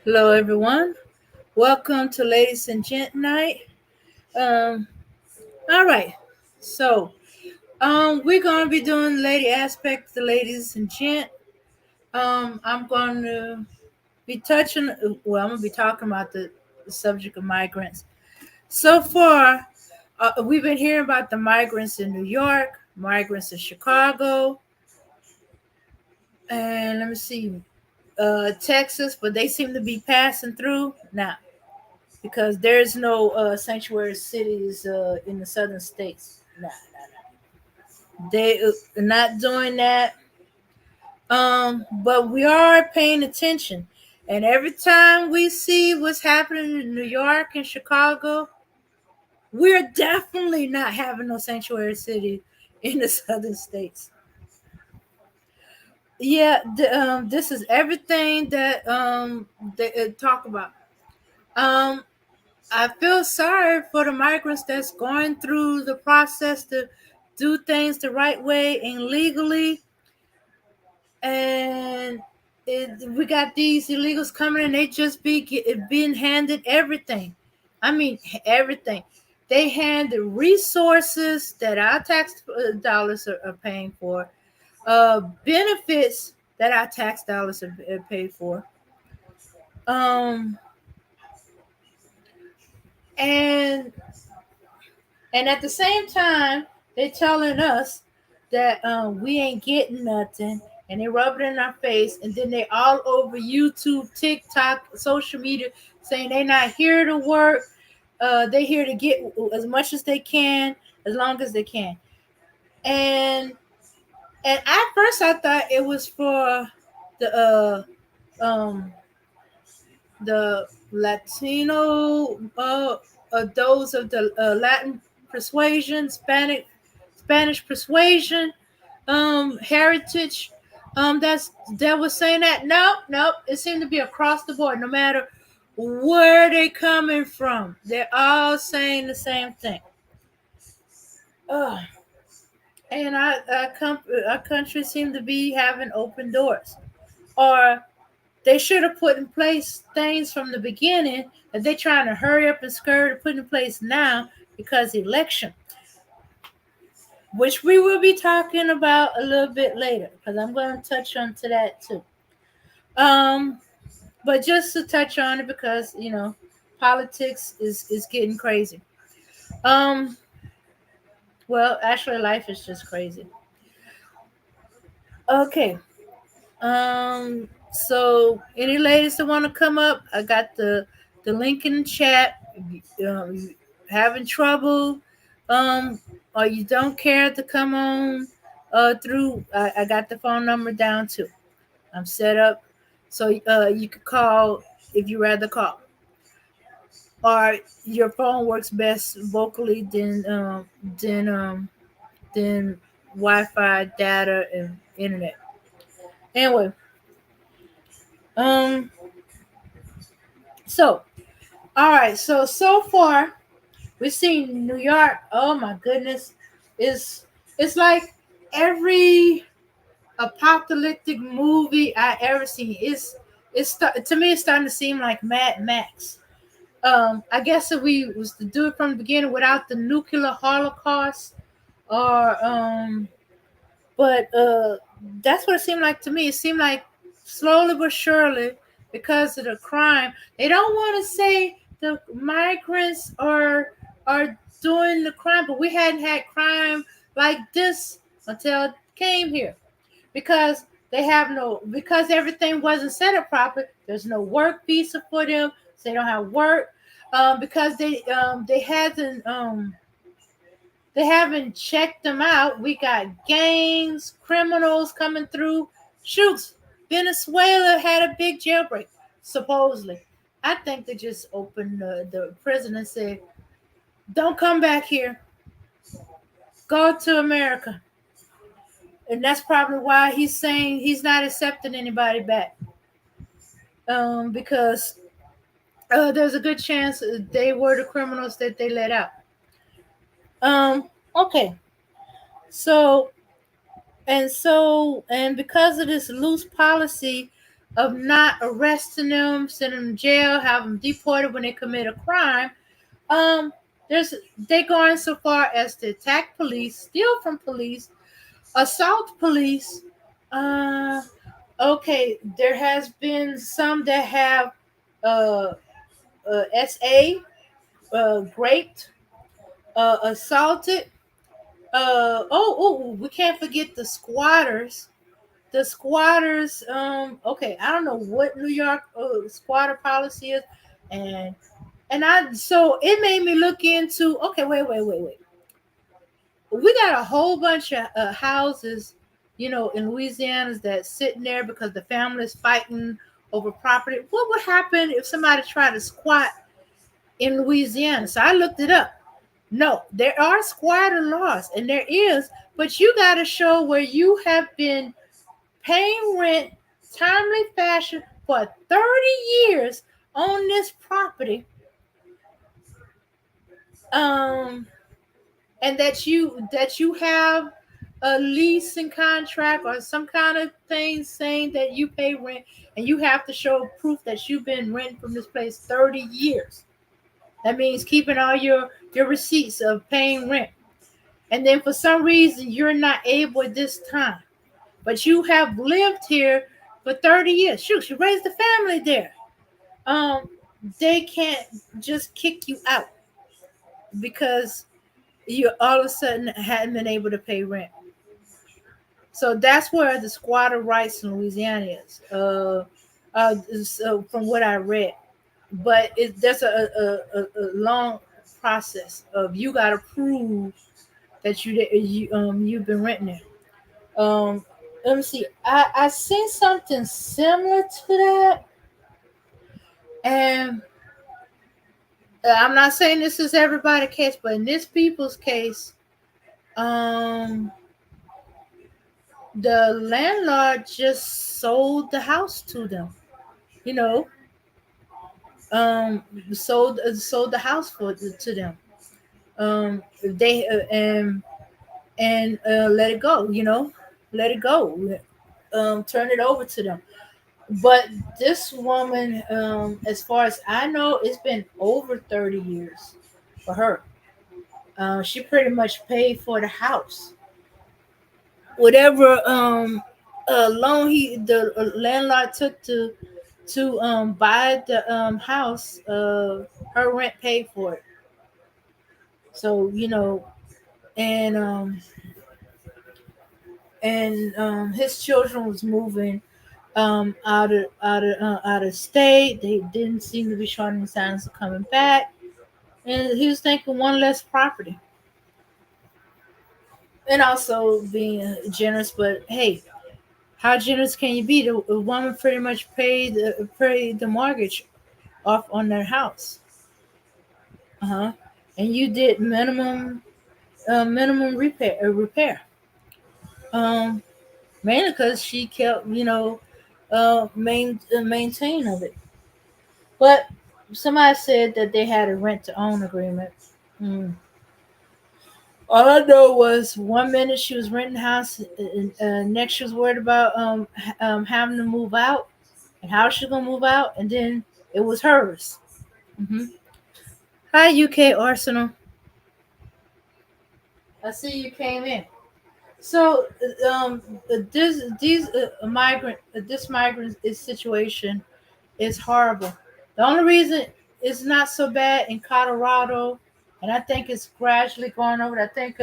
Hello, everyone. Welcome to Ladies and Gent Night. Um, all right. So, we're gonna be doing lady aspect, the ladies and gent. I'm going to be touching. Well, I'm gonna be talking about the subject of migrants. So far, we've been hearing about the migrants in New York, migrants in Chicago, and let me see, Texas, but they seem to be passing through now, because there's no sanctuary cities in the southern states. They are not doing that. But we are paying attention, and every time we see what's happening in New York and Chicago, we're definitely not having no sanctuary city in the southern states. Yeah, this is everything that they talk about. Um, I feel sorry for the migrants that's going through the process to do things the right way and legally. And we got these illegals coming and they just being handed everything. I mean, everything. They hand the resources that our tax dollars are paying for, benefits that our tax dollars are paid for. Um, and And at the same time, they telling us that we ain't getting nothing, and they rub it in our face, and then they all over YouTube, TikTok, social media, saying they not here to work. They here to get as much as they can, as long as they can. And at first, I thought it was for the um the Latino, those of the Latin persuasion, Spanish persuasion, heritage. That was saying that. Nope, nope. It seemed to be across the board. No matter where they coming from, they're all saying the same thing. Ugh. And our country seemed to be having open doors, or they should have put in place things from the beginning that they're trying to hurry up and skirt and put in place now because election, which we will be talking about a little bit later because I'm going to touch on to that too. Um, but just to touch on it because politics is getting crazy. Um, well, actually, life is just crazy. Okay. So any ladies that want to come up, I got the link in the chat. You having trouble, um, or you don't care to come on through, I got the phone number down too. I'm set up, so you could call if you rather call, or your phone works best vocally than Wi-Fi, data, and internet. Anyway, um, so all right, so far we've seen New York. Oh my goodness, it's like every apocalyptic movie I ever seen. To me, it's starting to seem like Mad Max. I guess if we was to do it from the beginning without the nuclear holocaust, or but that's what it seemed like to me. It seemed like slowly but surely, because of the crime, they don't want to say the migrants are doing the crime, but we hadn't had crime like this until it came here, because because everything wasn't set up properly. There's no work visa for them, so they don't have work. Because they haven't checked them out. We got gangs, criminals coming through. Shoots. Venezuela had a big jailbreak, supposedly. I think they just opened the prison and said, don't come back here. Go to America. And that's probably why he's saying he's not accepting anybody back. Because there's a good chance they were the criminals that they let out. Okay. So and because of this loose policy, of not arresting them, sending them to jail, have them deported when they commit a crime. Um, there's they going so far as to attack police, steal from police, assault police. Uh, okay, there has been some that have uh, SA raped, assaulted. We can't forget the squatters. The squatters. Okay, I don't know what New York squatter policy is, and so it made me look into. Okay, wait. We got a whole bunch of houses, in Louisiana that's sitting there because the family is fighting over property. What would happen if somebody tried to squat in Louisiana? So I looked it up. No, there are squatter laws, and there is, but you got to show where you have been paying rent timely fashion for 30 years on this property. Um, and that you have a leasing contract or some kind of thing saying that you pay rent, and you have to show proof that you've been renting from this place 30 years. That means keeping all your receipts of paying rent. And then for some reason you're not able at this time, but you have lived here for 30 years. Shoot, you raised a family there. Um, they can't just kick you out because you all of a sudden hadn't been able to pay rent. So that's where the squatter rights in Louisiana is. So from what I read, but that's a long process of you got to prove that you've been renting it. Let me see. I seen something similar to that, and I'm not saying this is everybody's case, but in this people's case, um, the landlord just sold the house to them. You know, sold the house to them. They and let it go. Let it go. Turn it over to them. But this woman, as far as I know, it's been over 30 years for her. She pretty much paid for the house. Whatever loan the landlord took to buy the house, her rent paid for it. So and his children was moving out of state. They didn't seem to be showing any signs of coming back, and he was thinking one less property, and also being generous. But hey, how generous can you be? The woman pretty much paid the mortgage off on their house. Uh-huh. And you did minimum repair. Um, Mainly because she kept maintain of it. But somebody said that they had a rent to own agreement. Mm. All I know was one minute she was renting the house, and next she was worried about having to move out and how she gonna move out, and then it was hers. Hmm. Hi, UK Arsenal. I see you came in. So, this migrant is situation is horrible. The only reason it's not so bad in Colorado, and I think it's gradually going over. I think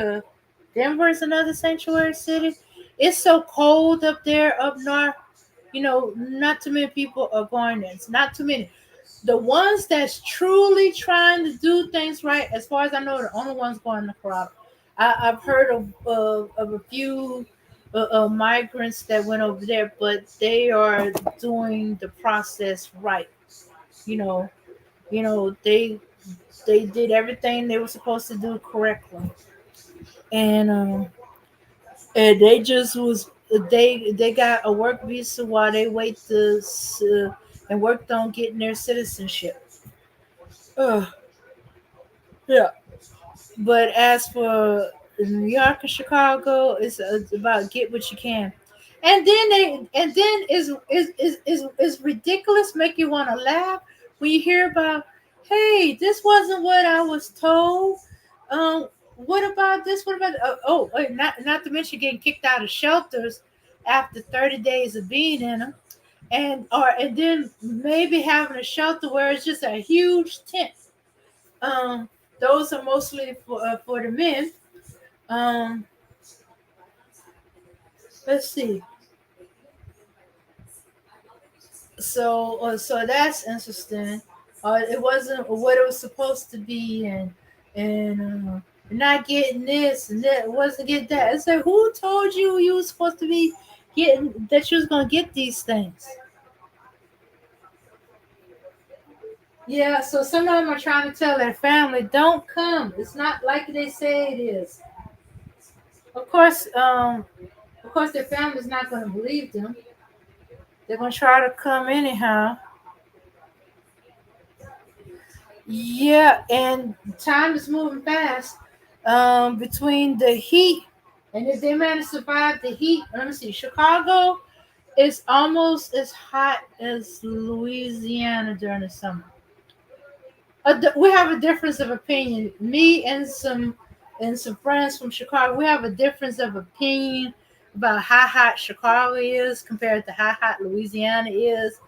Denver is another sanctuary city. It's so cold up there, up north. Not too many people are going there. It's not too many. The ones that's truly trying to do things right, as far as I know, the only ones going to Colorado. I've heard of a few migrants that went over there, but they are doing the process right. You know, they did everything they were supposed to do correctly, and they just was they got a work visa while they wait and worked on getting their citizenship. Uh, yeah. But as for New York and Chicago, it's about get what you can. And then is ridiculous, make you want to laugh when you hear about, hey, this wasn't what I was told. What about this? What about not to mention getting kicked out of shelters after 30 days of being in them, and then maybe having a shelter where it's just a huge tent. Um, those are mostly for the men. Um, let's see. So that's interesting. It wasn't what it was supposed to be, and not getting this and that, wasn't getting that. It's like, who told you you were supposed to be getting that, you was gonna get these things? Yeah, so some of them are trying to tell their family, don't come. It's not like they say it is. Of course, their family's not gonna believe them. They're gonna try to come anyhow. Yeah, and time is moving fast. Between the heat, and if they manage to survive the heat, let me see. Chicago is almost as hot as Louisiana during the summer. We have a difference of opinion. Me and some friends from Chicago, we have a difference of opinion about how hot Chicago is compared to how hot Louisiana is.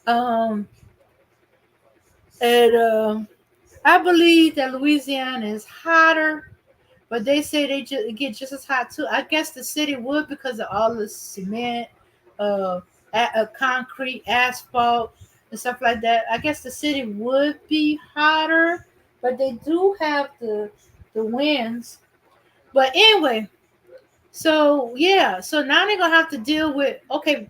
Um, and I believe that Louisiana is hotter, but they say they get just as hot too. I guess the city would, because of all the cement, uh, concrete, asphalt, and stuff like that. I guess the city would be hotter, but they do have the winds. But anyway, so yeah, so now they're gonna have to deal with, okay.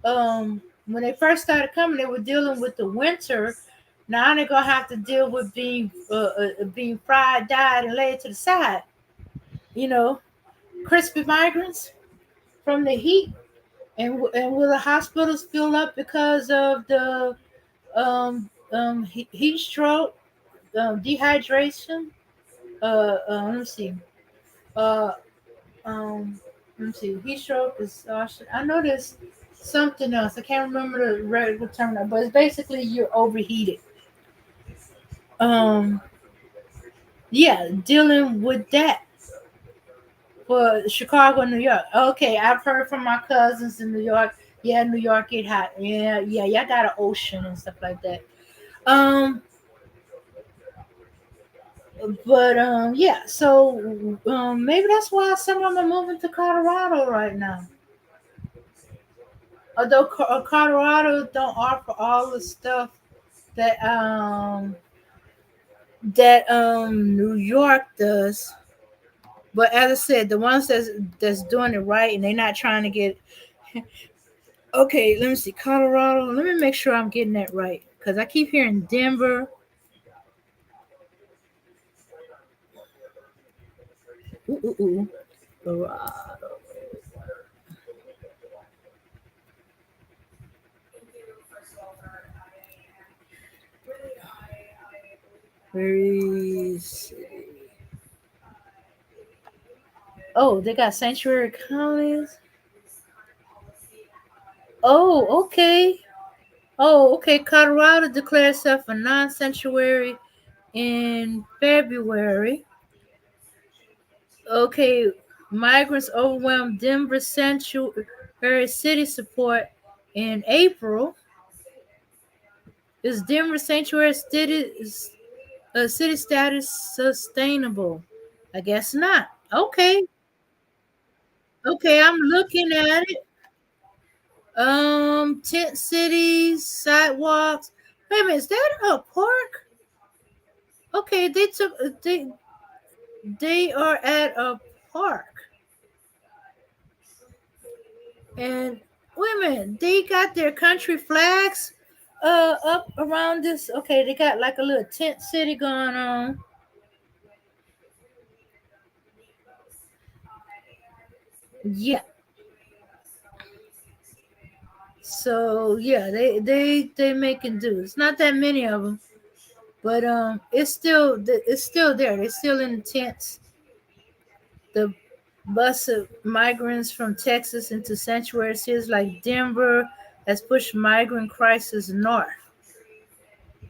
When they first started coming, they were dealing with the winter. Now they're gonna have to deal with being fried, dyed, and laid to the side. You know, crispy migrants from the heat, and will the hospitals fill up because of the heat stroke, dehydration? Let me see. Uh, um, let me see. Heat stroke is. I know there's something else. I can't remember the regular term, but it's basically you're overheated. Um, yeah, dealing with that for Chicago, New York. Okay, I've heard from my cousins in New York. Yeah, New York get hot. Yeah, y'all got an ocean and stuff like that. Um, but yeah. So maybe that's why some of them are moving to Colorado right now. Although Colorado don't offer all the stuff that New York does. But as I said, the ones that's doing it right, and they're not trying to get. Okay, let me see. Colorado. Let me make sure I'm getting that right, because I keep hearing Denver. Ooh, ooh, ooh. Colorado. Where is? Oh, they got sanctuary counties. Oh, okay. Oh, okay. Colorado declared itself a non-sanctuary in February. Okay, migrants overwhelmed Denver sanctuary city support in April. Is Denver sanctuary city status sustainable? I guess not. Okay, okay, I'm looking at it. Tent cities, sidewalks. Wait a minute, is that a park? Okay, they are at a park, and wait a minute, they got their country flags up around this. Okay, they got like a little tent city going on. Yeah. So yeah, they making do. It's not that many of them, but it's still there. They're still in the tents. Bus of migrants from Texas into sanctuary cities like Denver has pushed migrant crisis north.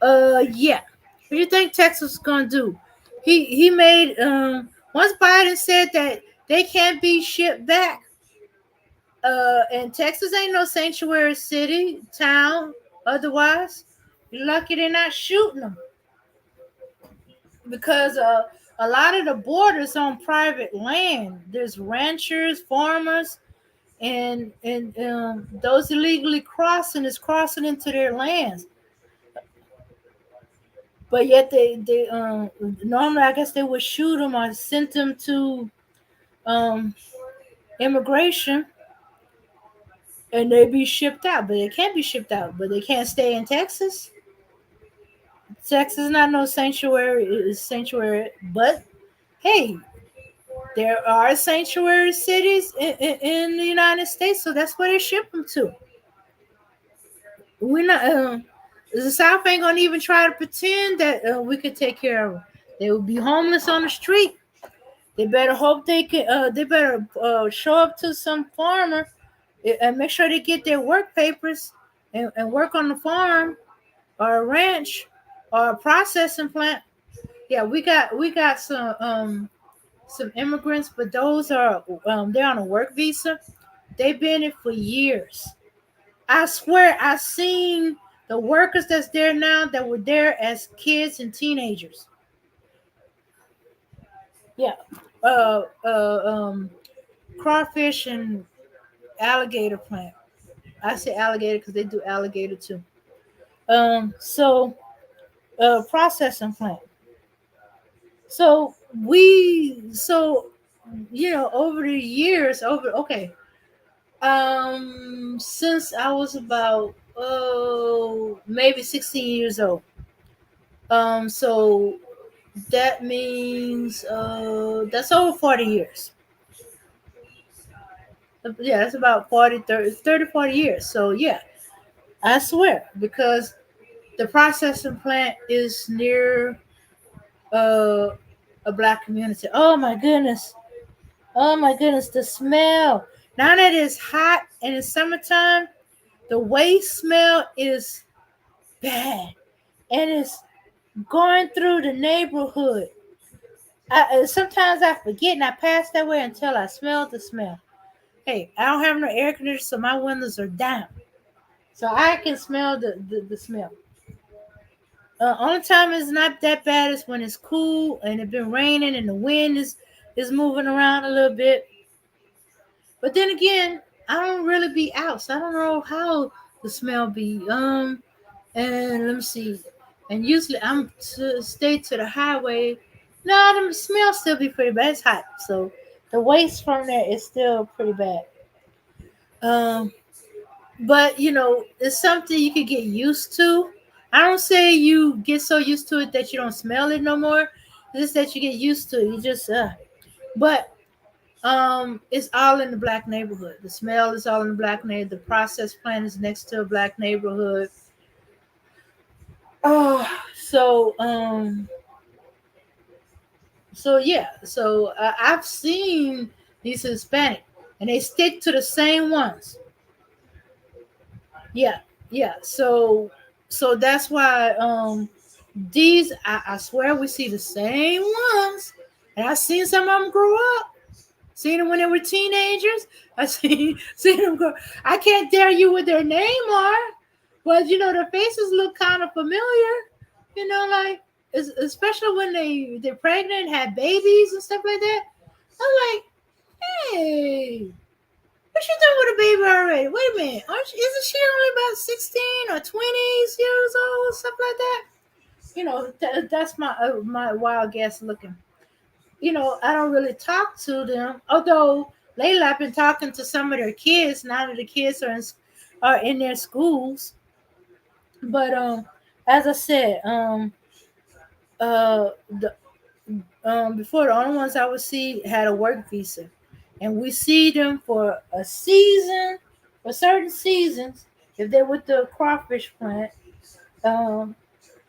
Yeah. What do you think Texas is gonna do? He made once Biden said that they can't be shipped back. And Texas ain't no sanctuary city, town, otherwise. You're lucky they're not shooting them because a lot of the borders on private land. There's ranchers, farmers, and those illegally crossing is crossing into their lands. But yet they normally I guess they would shoot them or send them to um immigration and they be shipped out. But they can't be shipped out. But they can't stay in Texas. Texas is not no sanctuary. It's sanctuary. But hey, there are sanctuary cities in the United States, so that's where they ship them to. We're not. The South ain't gonna even try to pretend that we could take care of them. They will be homeless on the street. They better hope they can. They better show up to some farmer and make sure they get their work papers and work on the farm or a ranch or a processing plant. Yeah, we got some immigrants, but those are they're on a work visa. They've been in for years. I swear I seen the workers that's there now that were there as kids and teenagers. Yeah. Uh uh um Crawfish and alligator plant. I say alligator because they do alligator too. So processing plant. So over the years, over okay, since I was about maybe 16 years old. So that means that's over 40 years. Yeah, that's about 40, 30, 30, 40 years. So yeah, I swear because the processing plant is near uh, a black community. Oh my goodness, the smell. Now that it's hot and it's summertime, the waste smell is bad and it's going through the neighborhood. Sometimes I forget and I pass that way until I smell the smell. Hey, I don't have no air conditioner, so my windows are down. So I can smell the smell. Only time it's not that bad is when it's cool and it's been raining and the wind is moving around a little bit. But then again, I don't really be out, so I don't know how the smell be. And let me see. And usually I'm to stay to the highway. No, the smell still be pretty bad. It's hot, so the waste from there is still pretty bad. Um, but it's something you could get used to. I don't say you get so used to it that you don't smell it no more. It's just that you get used to it. You just but it's all in the black neighborhood. The smell is all in the black neighborhood. The process plant is next to a black neighborhood. Oh, so yeah, so I've seen these Hispanic, and they stick to the same ones. Yeah, yeah. So that's why these I swear we see the same ones, and I've seen some of them grow up. Seen them when they were teenagers. I seen them grow. I can't tell you what their name are, but their faces look kind of familiar. Like especially when they're pregnant, have babies and stuff like that. I'm like, hey, what you doing with a baby already? Wait a minute, isn't she only about 16 or 20 years old, stuff like that? That's my wild guess looking. I don't really talk to them. Although lately I've been talking to some of their kids. Now that the kids are in their schools, but as I said, the before the only ones I would see had a work visa, and we see them for a season, for certain seasons, if they're with the crawfish plant, um,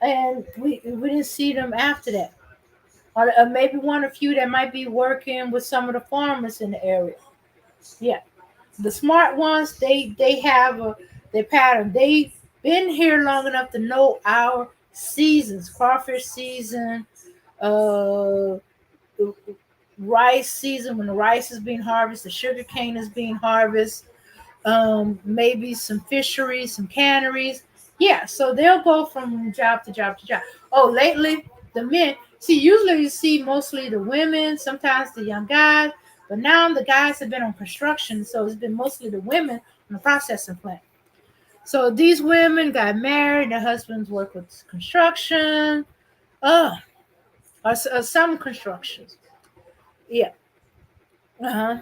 and we didn't see them after that. or maybe one or few that might be working with some of the farmers in the area. Yeah, the smart ones, they have their pattern. They've been here long enough to know our seasons: crawfish season, uh, rice season when the rice is being harvested, the sugar cane is being harvested, maybe some fisheries, some canneries. Yeah, so they'll go from job to job to job. Oh, lately the men. See, usually you see mostly the women, sometimes the young guys, but now the guys have been on construction, so it's been mostly the women on the processing plant. So these women got married, their husbands work with construction, uh, or some constructions. Yeah, uh huh.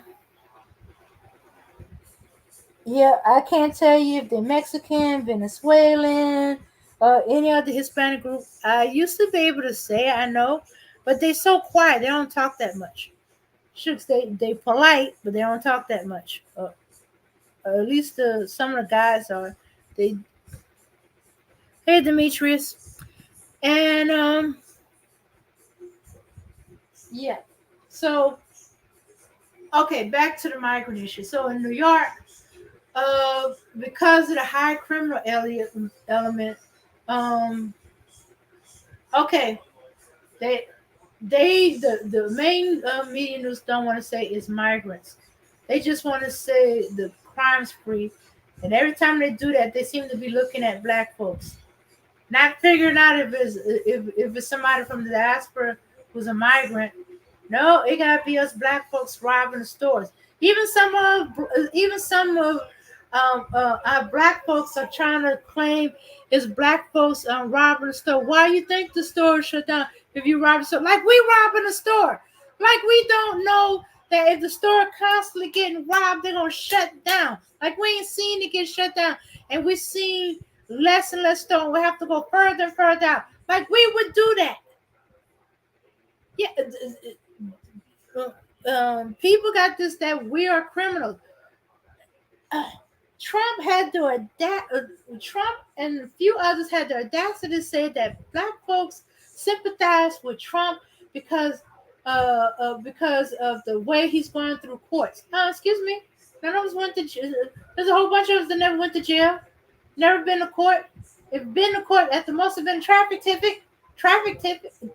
Yeah, I can't tell you if they're Mexican, Venezuelan, any other Hispanic group. I used to be able to say I know, but they're so quiet. They don't talk that much. Shucks, they polite, but they don't talk that much. At least some of the guys are. They Hey Demetrius, and yeah. So okay, back to the migrant issue. So in New York, because of the high criminal element, um, okay, they the main media news don't want to say is migrants. They just want to say the crime spree, and every time they do that, they seem to be looking at black folks, not figuring out if it's somebody from the diaspora who's a migrant. No, it gotta be us black folks robbing the stores. Even some of our black folks are trying to claim it's black folks robbing the store. Why you think the store shut down if you rob the store? Like we robbing the store. Like we don't know that if the store constantly getting robbed, they're gonna shut down. Like we ain't seen it get shut down, and we seen less and less store. We have to go further and further out. Like we would do that. Yeah, people got this that we are criminals. Uh, Trump had to adapt. Trump and a few others had the audacity to say that black folks sympathize with Trump because because of the way he's going through courts. Excuse me. None of us went to. There's a whole bunch of us that never went to jail, never been to court. If been to court, at the most have been traffic ticket,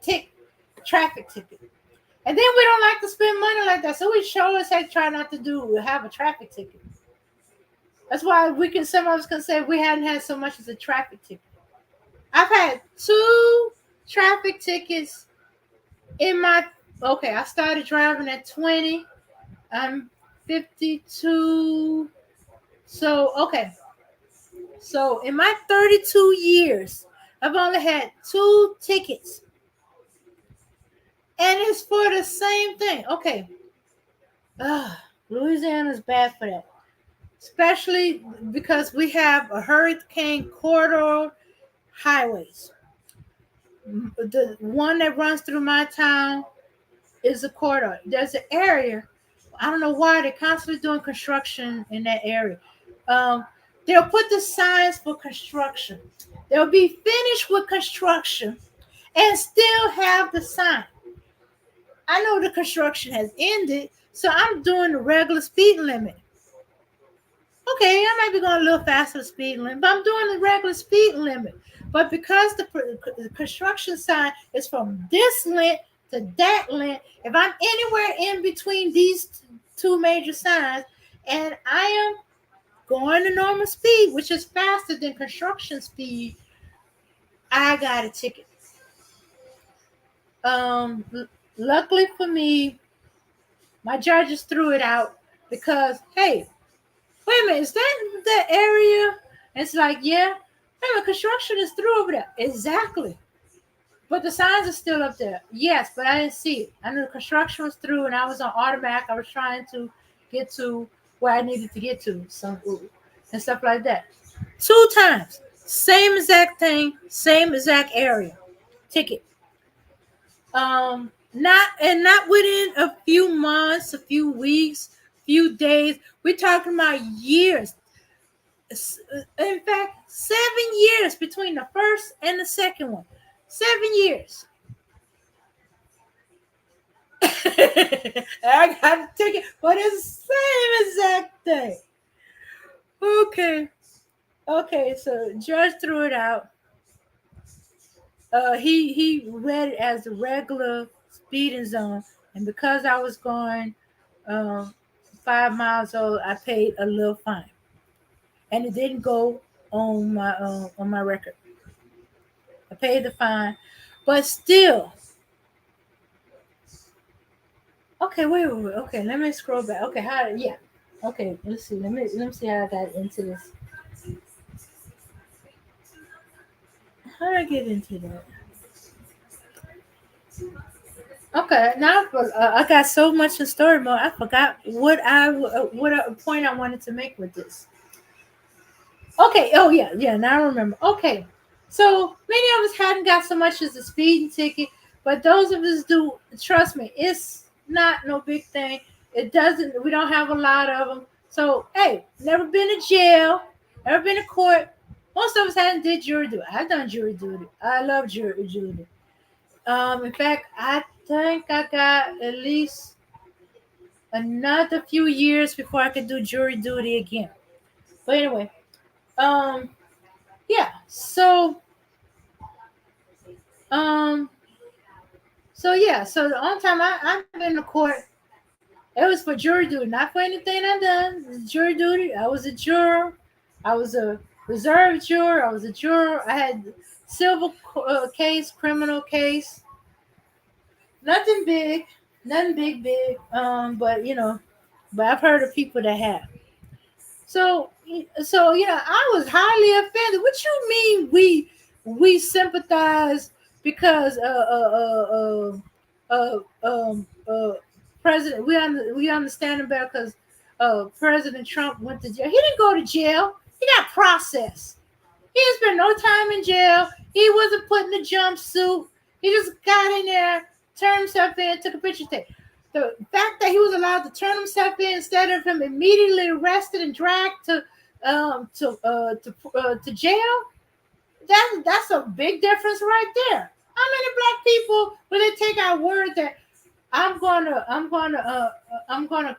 tick, traffic ticket. And then we don't like to spend money like that, so we sure as heck try not to have a traffic ticket. That's why some of us can say we hadn't had so much as a traffic ticket. I've had two traffic tickets in my. Okay, I started driving at 20. I'm 52. So okay, so in my 32 years, I've only had two tickets, and it's for the same thing. Okay, Louisiana's bad for that, especially because we have a hurricane corridor highways. The one that runs through my town is a corridor. There's an area. I don't know why they're constantly doing construction in that area. Um, they'll put the signs for construction. They'll be finished with construction and still have the sign. I know the construction has ended, so I'm doing the regular speed limit. Okay, I might be going a little faster than speed limit, but I'm doing the regular speed limit. But because the construction sign is from this length to that length, if I'm anywhere in between these two major signs and I am going to normal speed, which is faster than construction speed, I got a ticket. Um, Luckily for me, my judges threw it out because, hey, wait a minute, is that the area? And it's like, yeah. Wait a minute, construction is through over there. Exactly. But the signs are still up there. Yes, but I didn't see it. I knew the construction was through and I was on automatic. I was trying to get to where I needed to get to, and stuff like that. Two times. Same exact thing, same exact area. Ticket. Not within a few months, a few weeks, few days. We're talking about years. In fact, 7 years between the first and the second one. 7 years. I got a ticket for the same exact thing. Okay. Okay, so judge threw it out. He read it as a regular speeding zone, and because I was going 5 miles over, I paid a little fine, and it didn't go on my record. I paid the fine, but still. Okay, wait. Okay, let me scroll back. Okay, how? Yeah. Okay, let's see. Let me see how I got into this. How did I get into that? Okay, now I got so much in story mode. I forgot what a point I wanted to make with this. Okay. Oh yeah. Now I remember. Okay. So many of us hadn't got so much as a speeding ticket, but those of us do. Trust me, it's not no big thing. It doesn't. We don't have a lot of them. So hey, never been to jail, never been to court. Most of us hadn't did jury duty. I've done jury duty. I love jury duty. In fact, I think I got at least another few years before I could do jury duty again. But anyway, um, yeah. Um, so yeah. So the only time I've been to court, it was for jury duty, not for anything I done. It was jury duty. I was a juror. I was a reserve juror. I was a juror. I had civil case, criminal case. Nothing big, nothing big. But but I've heard of people that have. So, I was highly offended. What you mean we sympathize because President we understand about because President Trump went to jail. He didn't go to jail. He got processed. He didn't spend no time in jail. He wasn't put in a jumpsuit. He just got in there, turned himself in, took a picture. The fact that he was allowed to turn himself in instead of him immediately arrested and dragged to jail, that's a big difference right there. How many black people will they take our word that I'm gonna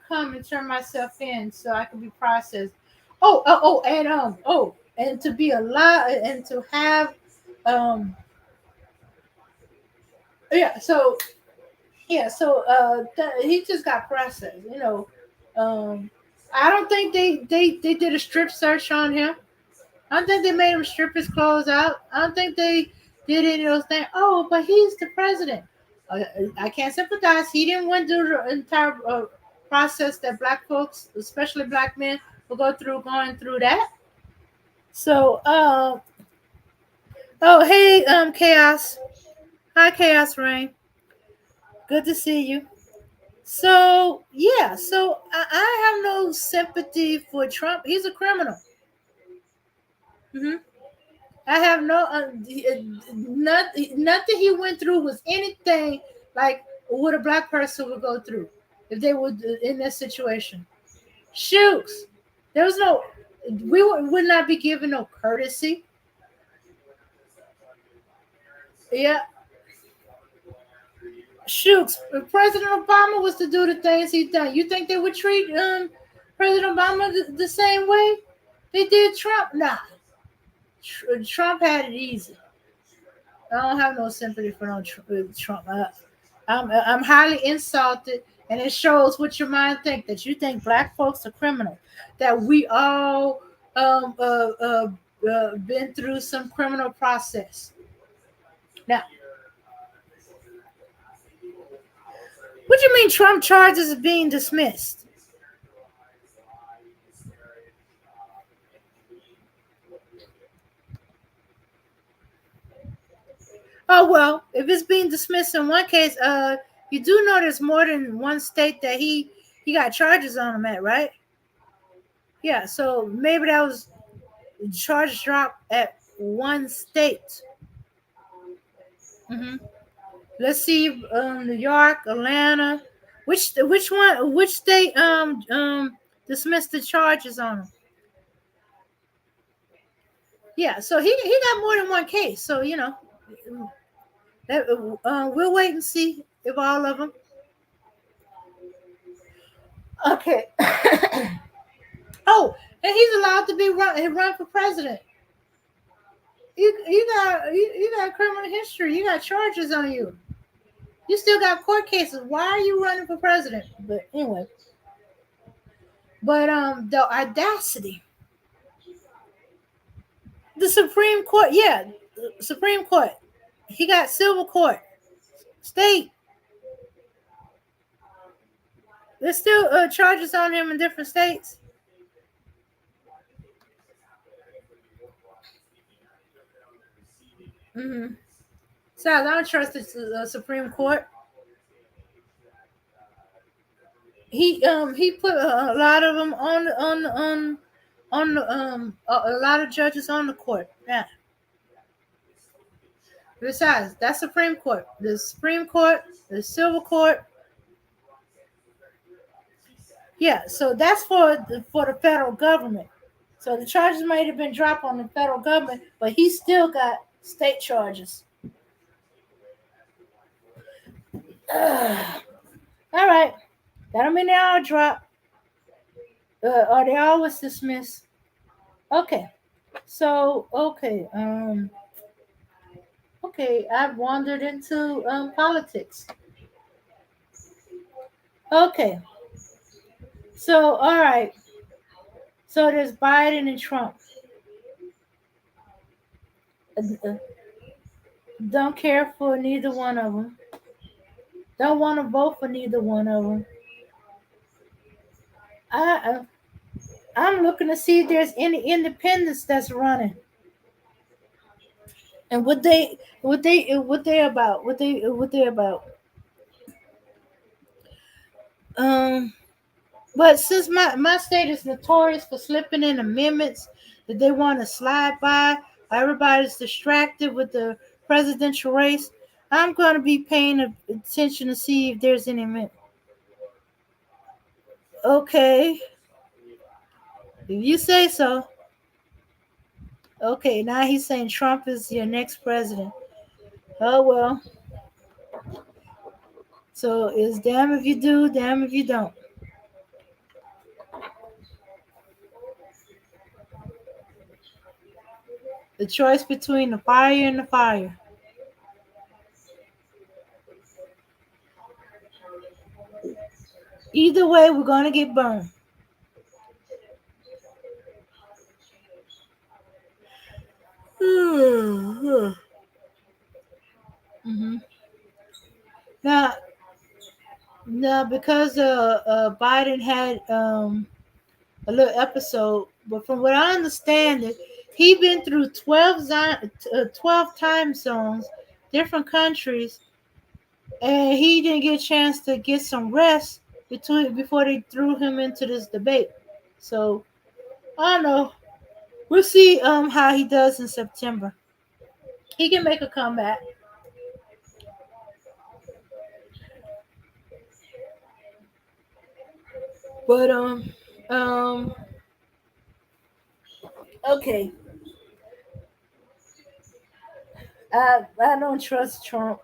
come and turn myself in so I can be processed? And to be alive and to have um yeah so he just got processed. Um, I don't think they did a strip search on him. I don't think they made him strip his clothes out. I don't think they did any of those things. Oh, but he's the president. I can't sympathize. He didn't went through the entire process that black folks, especially black men, will go through going through that. So, oh hey, chaos. Hi, chaos rain. Good to see you. So yeah, so I have no sympathy for Trump. He's a criminal. Hmm. I have no nothing he went through was anything like what a black person would go through if they were in this situation. Shooks, there was no, would not be given no courtesy. Yeah, Shooks. If President Obama was to do the things he done, you think they would treat President Obama the same way they did Trump? Nah, Trump had it easy. I don't have no sympathy for no Trump. I'm highly insulted, and it shows what your mind think that you think black folks are criminal, that we all been through some criminal process. Now, what do you mean Trump charges are being dismissed? Oh well, if it's being dismissed in one case, you do know there's more than one state that he got charges on him at, right? Yeah, so maybe that was charges dropped at one state. Hmm. Let's see, New York, Atlanta. Which one? Which state dismissed the charges on him? Yeah, so he got more than one case. So we'll wait and see if all of them. Okay. Oh, and he's allowed to run for president. You got criminal history. You got charges on you. You still got court cases. Why are you running for president? But anyway, the audacity, the Supreme Court, yeah, Supreme Court. He got civil court, state. There's still charges on him in different states. Mm-hmm. So I don't trust the Supreme Court. He put a lot of them on a lot of judges on the court. Yeah. Besides, that's Supreme Court. The Supreme Court, the Civil Court. Yeah. So that's for the federal government. So the charges might have been dropped on the federal government, but he still got state charges. All right. That don't mean they all drop. Or they always dismissed. Okay. So okay, I've wandered into politics. Okay. So all right. So there's Biden and Trump. Uh, don't care for neither one of them. Don't want to vote for neither one of them. I I'm looking to see if there's any independents that's running, and what they about what they about. Um, but since my state is notorious for slipping in amendments that they want to slide by, everybody's distracted with the presidential race. I'm going to be paying attention to see if there's any. Okay, if you say so. Okay, now he's saying Trump is your next president. Oh well. So it's damn if you do, damn if you don't. The choice between the fire and the fire. Either way, we're gonna get burned. hmm Now, now because Biden had a little episode, but from what I understand, it he been through 12 time zones, different countries, and he didn't get a chance to get some rest before they threw him into this debate. So I don't know. We'll see how he does in September. He can make a comeback. But um okay. I don't trust Trump.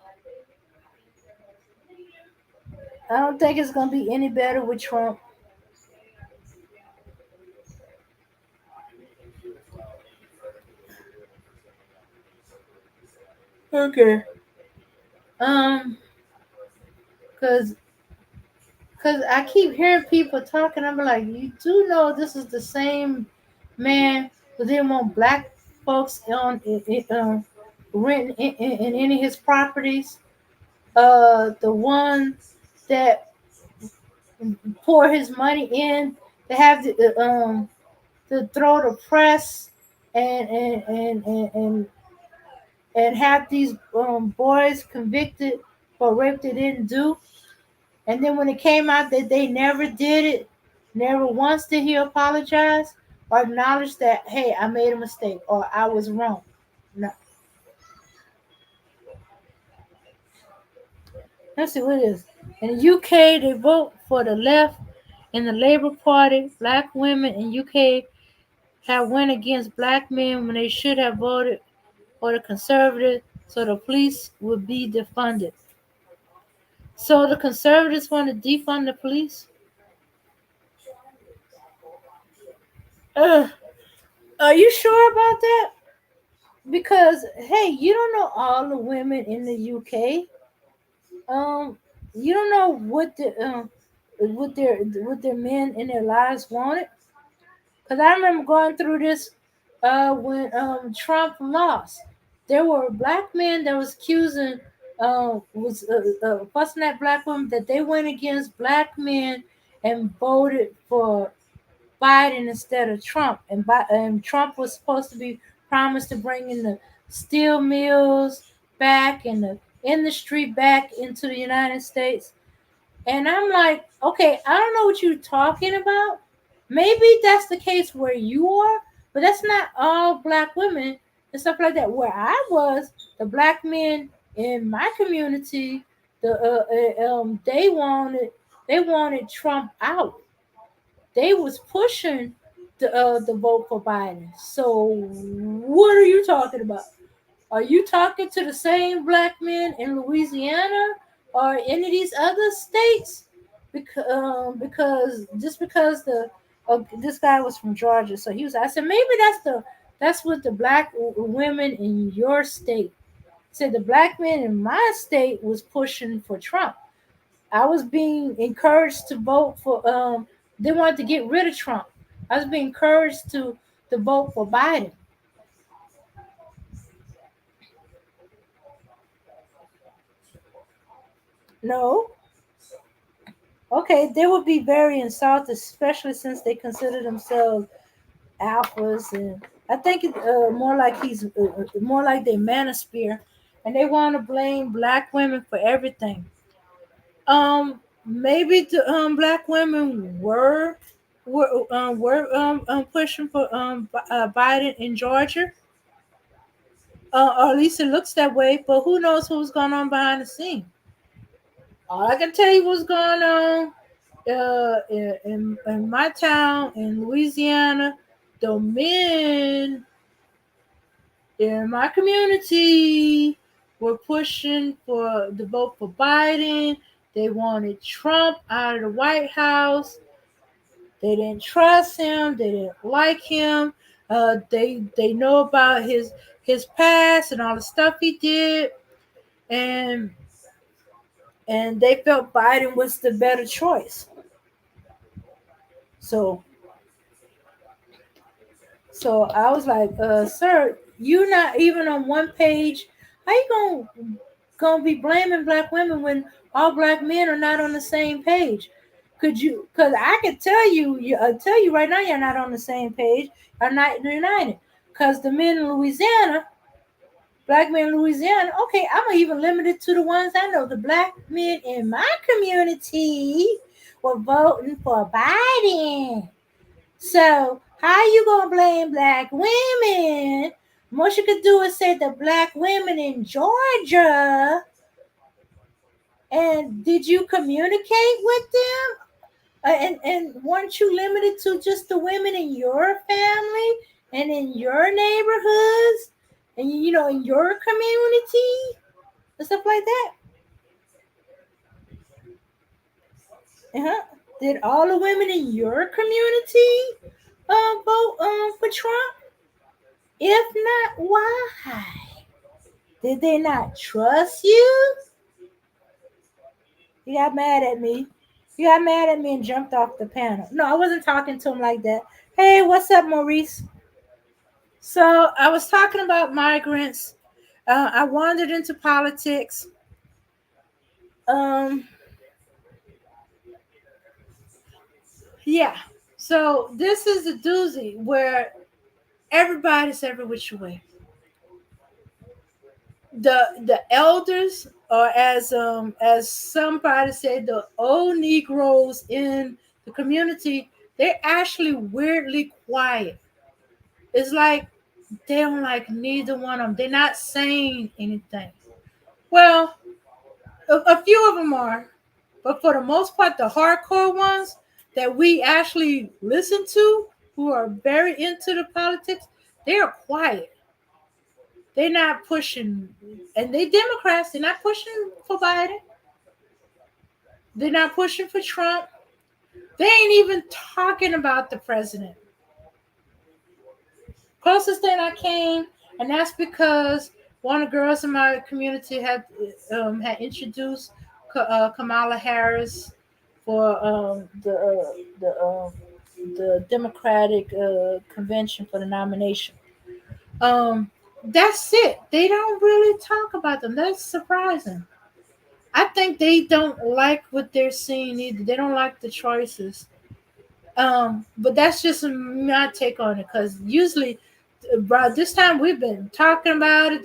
I don't think it's gonna be any better with Trump. Okay. Um, cause cause I keep hearing people talking. I'm like, you do know this is the same man who didn't want black folks on rent in any of his properties. The one that pour his money in to have to throw the press and and have these boys convicted for rape they didn't do. And then when it came out that they never did it, never once did he apologize or acknowledge that, hey, I made a mistake or I was wrong. No. Let's see what it is. In the UK, they vote for the left in the Labour Party. Black women in UK have went against black men when they should have voted for the Conservatives, so the police would be defunded. So the Conservatives want to defund the police? Uh, are you sure about that? Because hey, you don't know all the women in the UK. Um, you don't know what their men in their lives wanted. Because I remember going through this when Trump lost. There were black men that was accusing, was fussing at black women that they went against black men and voted for Biden instead of Trump. And Trump was supposed to be promised to bring in the steel mills back and the industry back into the United States. And I'm like, okay, I don't know what you're talking about. Maybe that's the case where you are, but that's not all black women and stuff like that. Where I was, the black men in my community, they wanted Trump out. They was pushing the vote for Biden. So what are you talking about? Are you talking to the same black men in Louisiana or any of these other states? Because just because this guy was from Georgia, so he was. I said maybe that's what the black women in your state said. The black men in my state was pushing for Trump. I was being encouraged to vote for. They wanted to get rid of Trump. I was being encouraged to vote for Biden. No, okay, they would be very insulted, especially since they consider themselves alphas, and I think it more like more like they manosphere, and they want to blame black women for everything. Maybe the black women were pushing for Biden in Georgia, or at least it looks that way. But who knows who's going on behind the scene? All I can tell you what's going on in my town in Louisiana, the men in my community were pushing for the vote for Biden. They wanted Trump out of the White House. They didn't trust him. They didn't like him. They know about his past and all the stuff he did, and they felt Biden was the better choice. So So I was like, sir, you not even on one page. How you gonna be blaming black women when all black men are not on the same page? Could you? Because I could tell you right now, you're not on the same page. Are not united. Because the men in Louisiana, black men in Louisiana. Okay, I'm even limited to the ones I know. The black men in my community were voting for Biden. So how you gonna blame black women? What you could do is say the black women in Georgia. And did you communicate with them? And weren't you limited to just the women in your family and in your neighborhoods and in your community and stuff like that? Uh-huh. Did all the women in your community vote for Trump? If not, why? Did they not trust you? You got mad at me. You got mad at me and jumped off the panel. No, I wasn't talking to him like that. Hey, what's up, Maurice? So I was talking about migrants. I wandered into politics. Um, yeah. So this is a doozy where everybody's every which way. The elders, or as somebody said, the old Negroes in the community, they're actually weirdly quiet. It's like they don't like neither one of them. They're not saying anything. Well, a few of them are, but for the most part, the hardcore ones that we actually listen to, who are very into the politics, they are quiet. They're not pushing, and they Democrats. They're not pushing for Biden. They're not pushing for Trump. They ain't even talking about the president. Closest thing I came, and that's because one of the girls in my community had introduced Kamala Harris for the Democratic convention for the nomination. Um, that's it. They don't really talk about them. That's surprising. I think they don't like what they're seeing either. They don't like the choices. But that's just my take on it. Because usually, by this time we've been talking about it.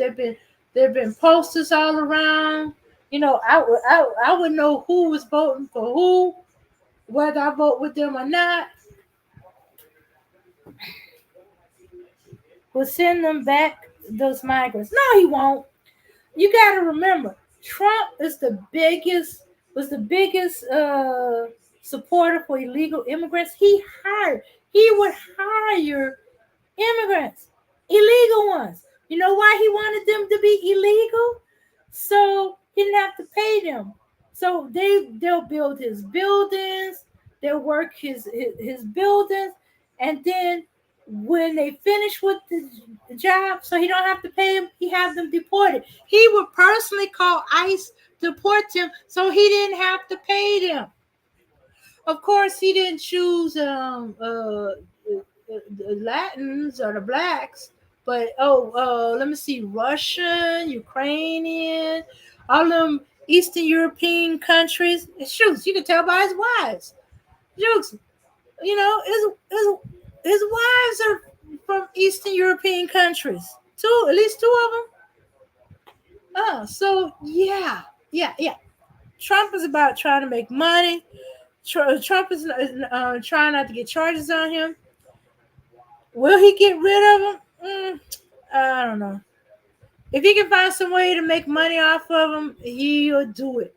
There've been posters all around. I would know who was voting for who, whether I vote with them or not. We'll send them back those migrants. No, he won't. You got to remember, Trump is the biggest was the biggest supporter for illegal immigrants. He would hire immigrants, illegal ones. You know why he wanted them to be illegal? So he didn't have to pay them. So they'll build his buildings, they'll work his buildings, and then when they finish with the job, so he don't have to pay them, he have them deported. He would personally call ICE to deport them, so he didn't have to pay them. Of course, he didn't choose the Latins or the blacks, but let me see, Russian, Ukrainian, all them Eastern European countries. Shoots, you can tell by his wives. Shoots, his wives are from Eastern European countries. At least two of them. So yeah, yeah, yeah. Trump is about trying to make money. Trump is trying not to get charges on him. Will he get rid of them? I don't know. If he can find some way to make money off of them, he'll do it,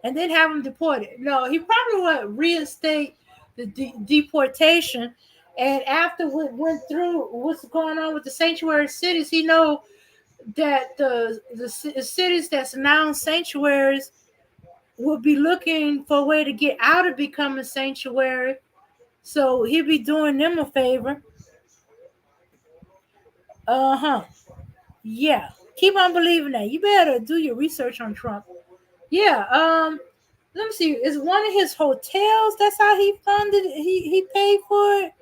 and then have them deported. No, he probably would reinstate the deportation. And after we went through what's going on with the sanctuary cities, he know that the cities that's now sanctuaries will be looking for a way to get out of becoming sanctuary. So he'll be doing them a favor. Uh-huh. Yeah. Keep on believing that. You better do your research on Trump. Yeah. Let me see. Is one of his hotels? That's how he funded it. He paid for it.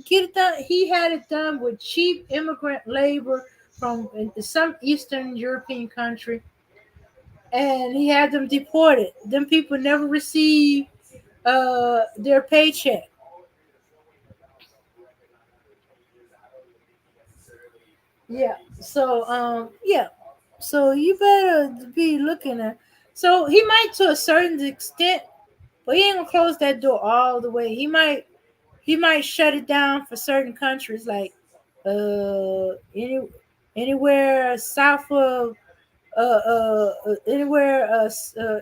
Get it done. He had it done with cheap immigrant labor from some Eastern European country, and he had them deported. Them people never received their paycheck. Yeah. So yeah. So you better be looking at. So he might to a certain extent, but he ain't gonna close that door all the way. He might shut it down for certain countries like anywhere south of anywhere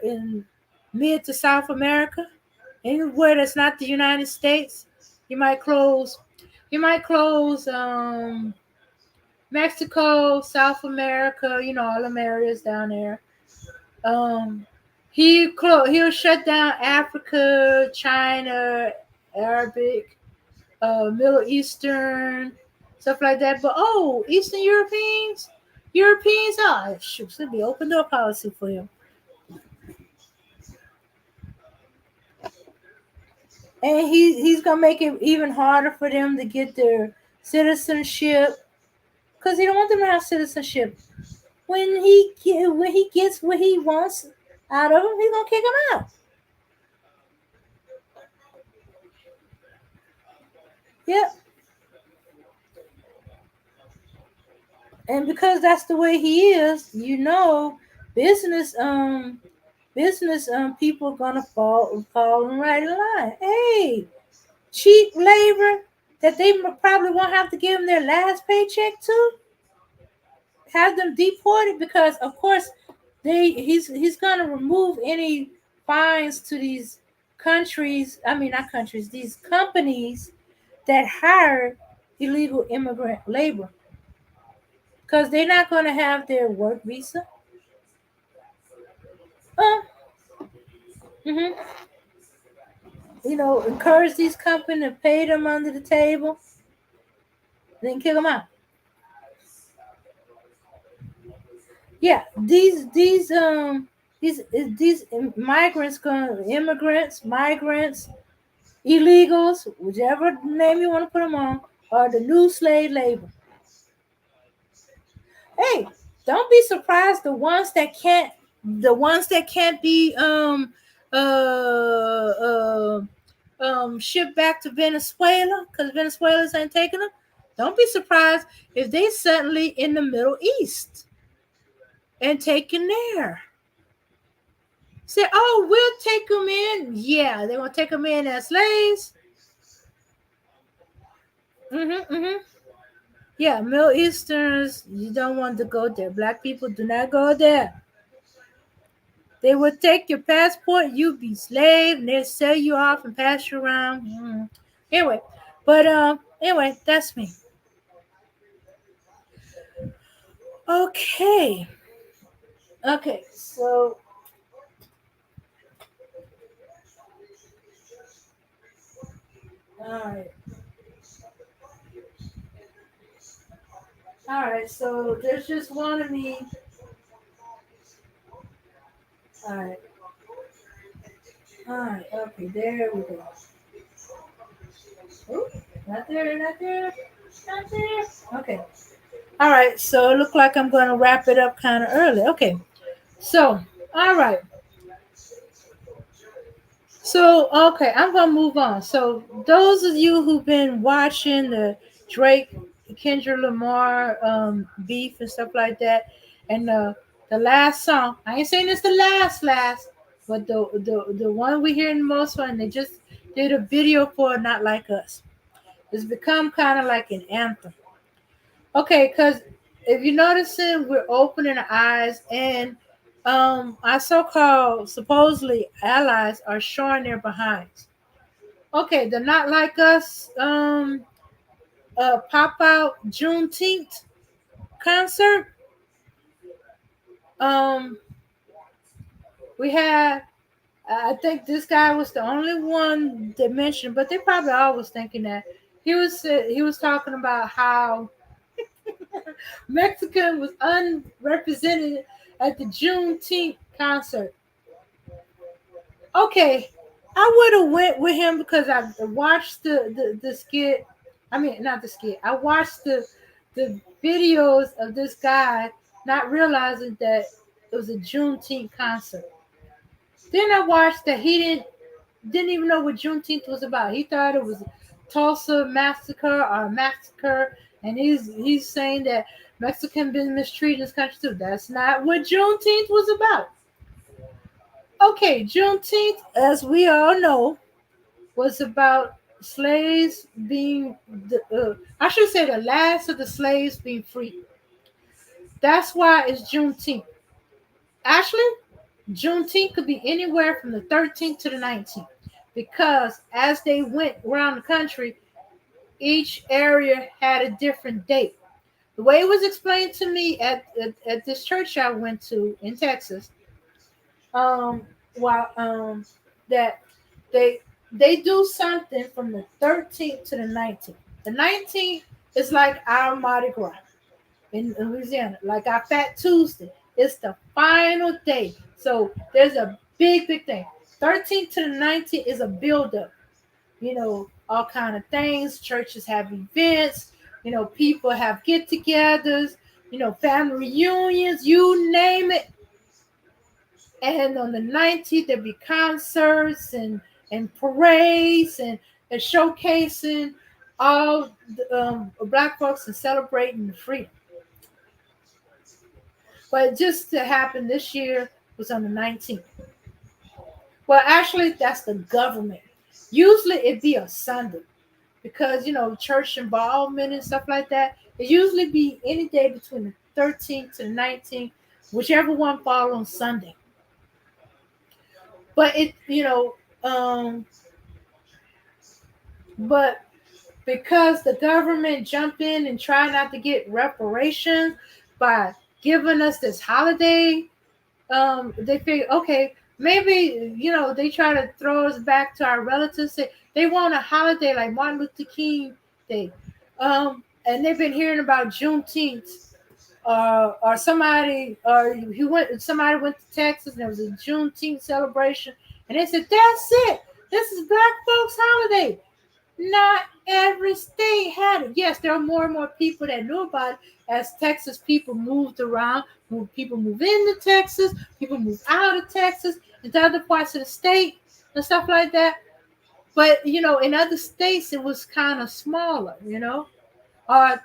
in mid to South America, anywhere that's not the United States. He might close. He might close Mexico, South America. All them areas down there. Um, he'll shut down Africa, China, Arabic, Middle Eastern, stuff like that. But Eastern Europeans, shoot, it'll be open door policy for him. And he's gonna make it even harder for them to get their citizenship because he don't want them to have citizenship. When he gets what he wants out of him, he's gonna kick him out. Yep. And because that's the way he is, business people are gonna fall right in line. Hey, cheap labor that they probably won't have to give them their last paycheck to, have them deported because of course he's gonna remove any fines to these countries. I mean, not countries, these companies that hire illegal immigrant labor because they're not gonna have their work visa. Uh, mhm. Encourage these companies to pay them under the table. Then kick them out. Yeah, these migrants, migrants, illegals, whichever name you want to put them on, are the new slave labor. Hey, don't be surprised the ones that can't be uh shipped back to Venezuela because Venezuelans ain't taking them. Don't be surprised if they suddenly in the Middle East and taken there. Say, oh, we'll take them in. Yeah, they want to take them in as slaves. Mm-hmm. Yeah, Middle Easterners, you don't want to go there. Black people do not go there. They would take your passport, you be slave, and they'll sell you off and pass you around. Anyway, but anyway, that's me. Okay. Okay, so all right. All right, so there's just one of me. All right. All right, okay, there we go. Oop, not there, not there, not there. Okay. All right, so it looked like I'm going to wrap it up kind of early. Okay, so, all right. So, okay, I'm going to move on. So, those of you who've been watching the Drake, Kendrick Lamar beef and stuff like that, and the last song, I ain't saying it's the last, but the one we hearing the most from, they just did a video for Not Like Us. It's become kind of like an anthem. Okay, because if you're noticing, we're opening our eyes, and our so-called supposedly allies are showing their behinds. Okay, they're not like us. Pop out Juneteenth concert. Um, we had. I think this guy was the only one that mentioned, but they probably all was thinking that he was talking about how Mexican was unrepresented at the Juneteenth concert. Okay, I would have went with him because I watched the skit. I mean, not the skit. I watched the videos of this guy, not realizing that it was a Juneteenth concert. Then I watched that he didn't even know what Juneteenth was about. He thought it was Tulsa massacre or a massacre, and he's saying that Mexican been mistreated in this country too. That's not what Juneteenth was about. Okay, Juneteenth, as we all know, was about slaves being I should say the last of the slaves being free. That's why it's Juneteenth. Actually, Juneteenth could be anywhere from the 13th to the 19th because as they went around the country, each area had a different date. The way it was explained to me at this church I went to in Texas, um, while that they they do something from the 13th to the 19th. The 19th is like our Mardi Gras in Louisiana, like our Fat Tuesday. It's the final day. So there's a big thing. 13th to the 19th is a build-up. All kind of things. Churches have events. People have get-togethers. Family reunions. You name it. And on the 19th, there'll be concerts and parades and showcasing all black folks and celebrating the freedom. But just to happen this year was on the 19th. Well, actually, that's the government. Usually it'd be a Sunday because, church involvement and stuff like that. It usually be any day between the 13th to the 19th, whichever one fall on Sunday. But but because the government jump in and try not to get reparations by giving us this holiday, they figure, okay, maybe they try to throw us back to our relatives. Say they want a holiday like Martin Luther King Day. and they've been hearing about Juneteenth, or somebody, or he went. Somebody went to Texas, and there was a Juneteenth celebration, and they said, "That's it. This is Black folks' holiday." Not every state had it. Yes, there are more and more people that knew about it as Texas people moved around. People move into Texas, people move out of Texas into other parts of the state and stuff like that. But in other states, it was kind of smaller.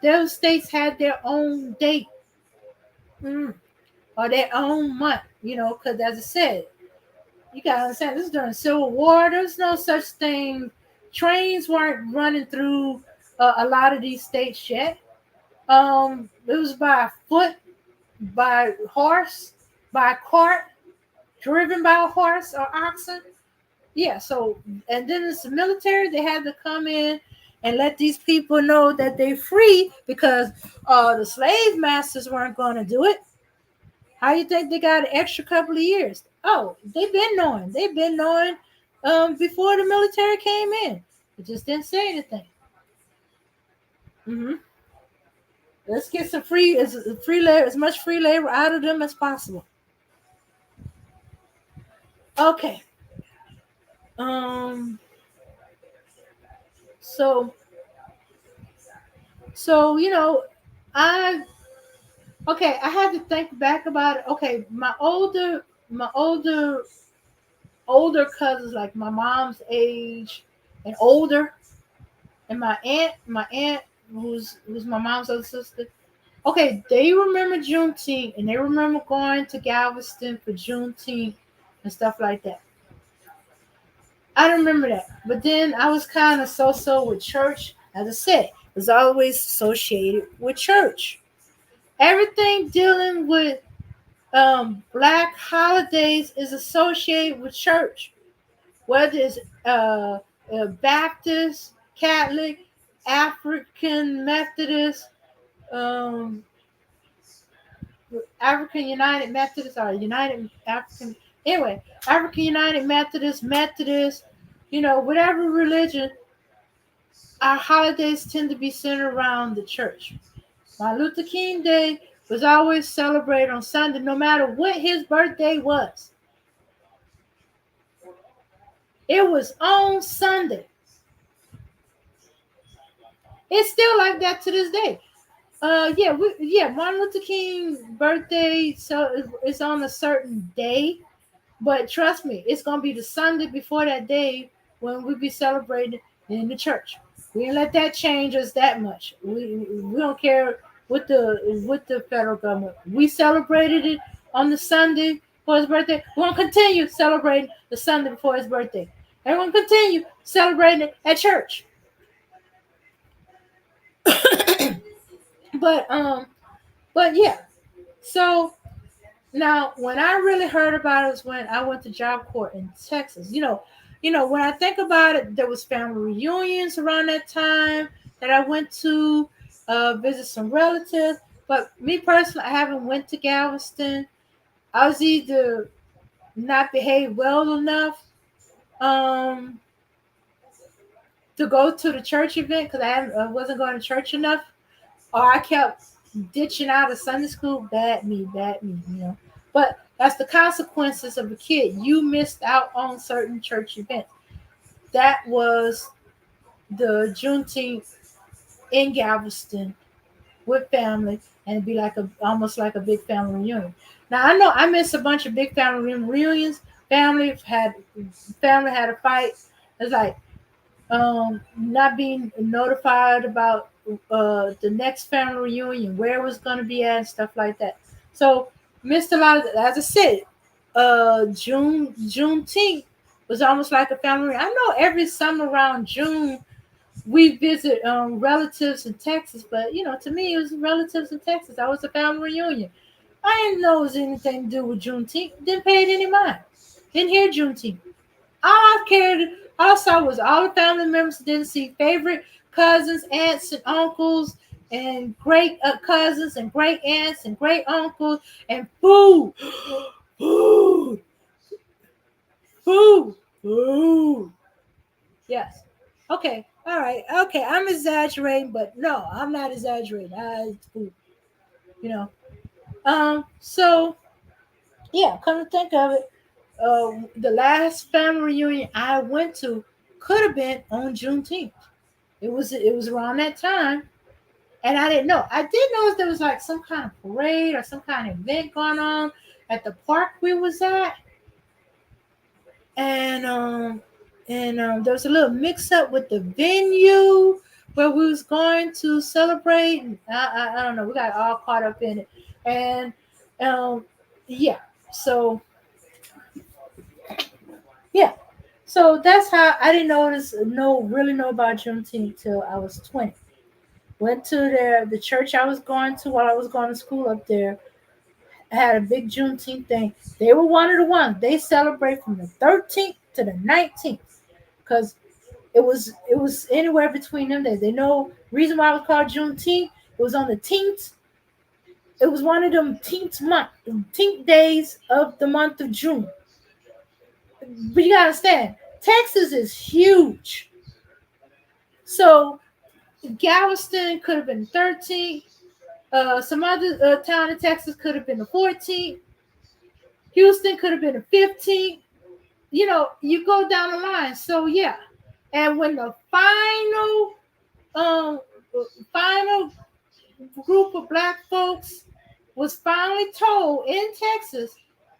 Those states had their own date, mm, or their own month. Because as I said, you gotta understand, this is during the Civil War. There's no such thing. Trains weren't running through a lot of these states yet. It was by foot, by horse, by cart, driven by a horse or oxen. Yeah. So, and then it's the military. They had to come in and let these people know that they're free because the slave masters weren't going to do it. How you think they got an extra couple of years? Oh, they've been knowing. They've been knowing before the military came in. They just didn't say anything. hmm Let's get some free labor, as much free labor out of them as possible. Okay. Um. So so I okay. I had to think back about it. Okay, my older cousins, like my mom's age and older, and my aunt, who's my mom's other sister. Okay, they remember Juneteenth, and they remember going to Galveston for Juneteenth and stuff like that. I remember that, but then I was kind of so with church. As I said, it was always associated with church. Everything dealing with black holidays is associated with church, whether it's Baptist, Catholic, African Methodist, um, African United Methodist, or United African, anyway, African United Methodist, Methodist, whatever religion, our holidays tend to be centered around the church. Martin Luther King Day was always celebrated on Sunday, no matter what his birthday was. It was on Sunday. It's still like that to this day. Yeah, Martin Luther King birthday, so it's on a certain day. But trust me, it's gonna be the Sunday before that day when we be celebrating in the church. We didn't let that change us that much. We don't care with the federal government. We celebrated it on the Sunday for his birthday. We're gonna continue celebrating the Sunday before his birthday. And we're gonna continue celebrating it at church. But yeah. So now, when I really heard about it was when I went to Job Corps in Texas. When I think about it, there was family reunions around that time that I went to visit some relatives. But me personally, I haven't went to Galveston. I was either not behaved well enough um, to go to the church event because I wasn't going to church enough, or I kept ditching out of Sunday school. Bad me. But that's the consequences of a kid. You missed out on certain church events. That was the Juneteenth in Galveston with family, and it'd be like almost like a big family reunion. Now I know I missed a bunch of big family reunions. Family had a fight. It's like not being notified about the next family reunion, where it was going to be at, and stuff like that. So missed a lot of. As I said, Juneteenth was almost like a family reunion. I know every summer around June we visit relatives in Texas, but to me it was relatives in Texas. That was a family reunion. I didn't know it was anything to do with Juneteenth. Didn't pay it any mind. Didn't hear Juneteenth. All I cared, all I saw was all the family members didn't see favorite cousins, aunts, and uncles, and great cousins, and great aunts, and great uncles, and food, food, food, food. Yes. Okay. All right, okay, I'm exaggerating, but no, I'm not exaggerating. It's cool, you know. So yeah, come to think of it, the last family reunion I went to could have been on Juneteenth. It was around that time, and I didn't know. I did know there was like some kind of parade or some kind of event going on at the park we was at, and there was a little mix up with the venue where we was going to celebrate. And I don't know. We got all caught up in it, and um, yeah. So yeah. So that's how I didn't really know about Juneteenth till I was 20. Went to the church I was going to while I was going to school up there. Had a big Juneteenth thing. They were one of the ones. They celebrate from the 13th to the 19th because it was anywhere between them days. They know reason why it was called Juneteenth. It was on the teenth. It was one of them teenth days of the month of June. But you gotta understand, Texas is huge. So Galveston could have been 13th. Some other town in Texas could have been the 14th. Houston could have been the 15th. You go down the line. So yeah, and when the um final group of black folks was finally told in Texas,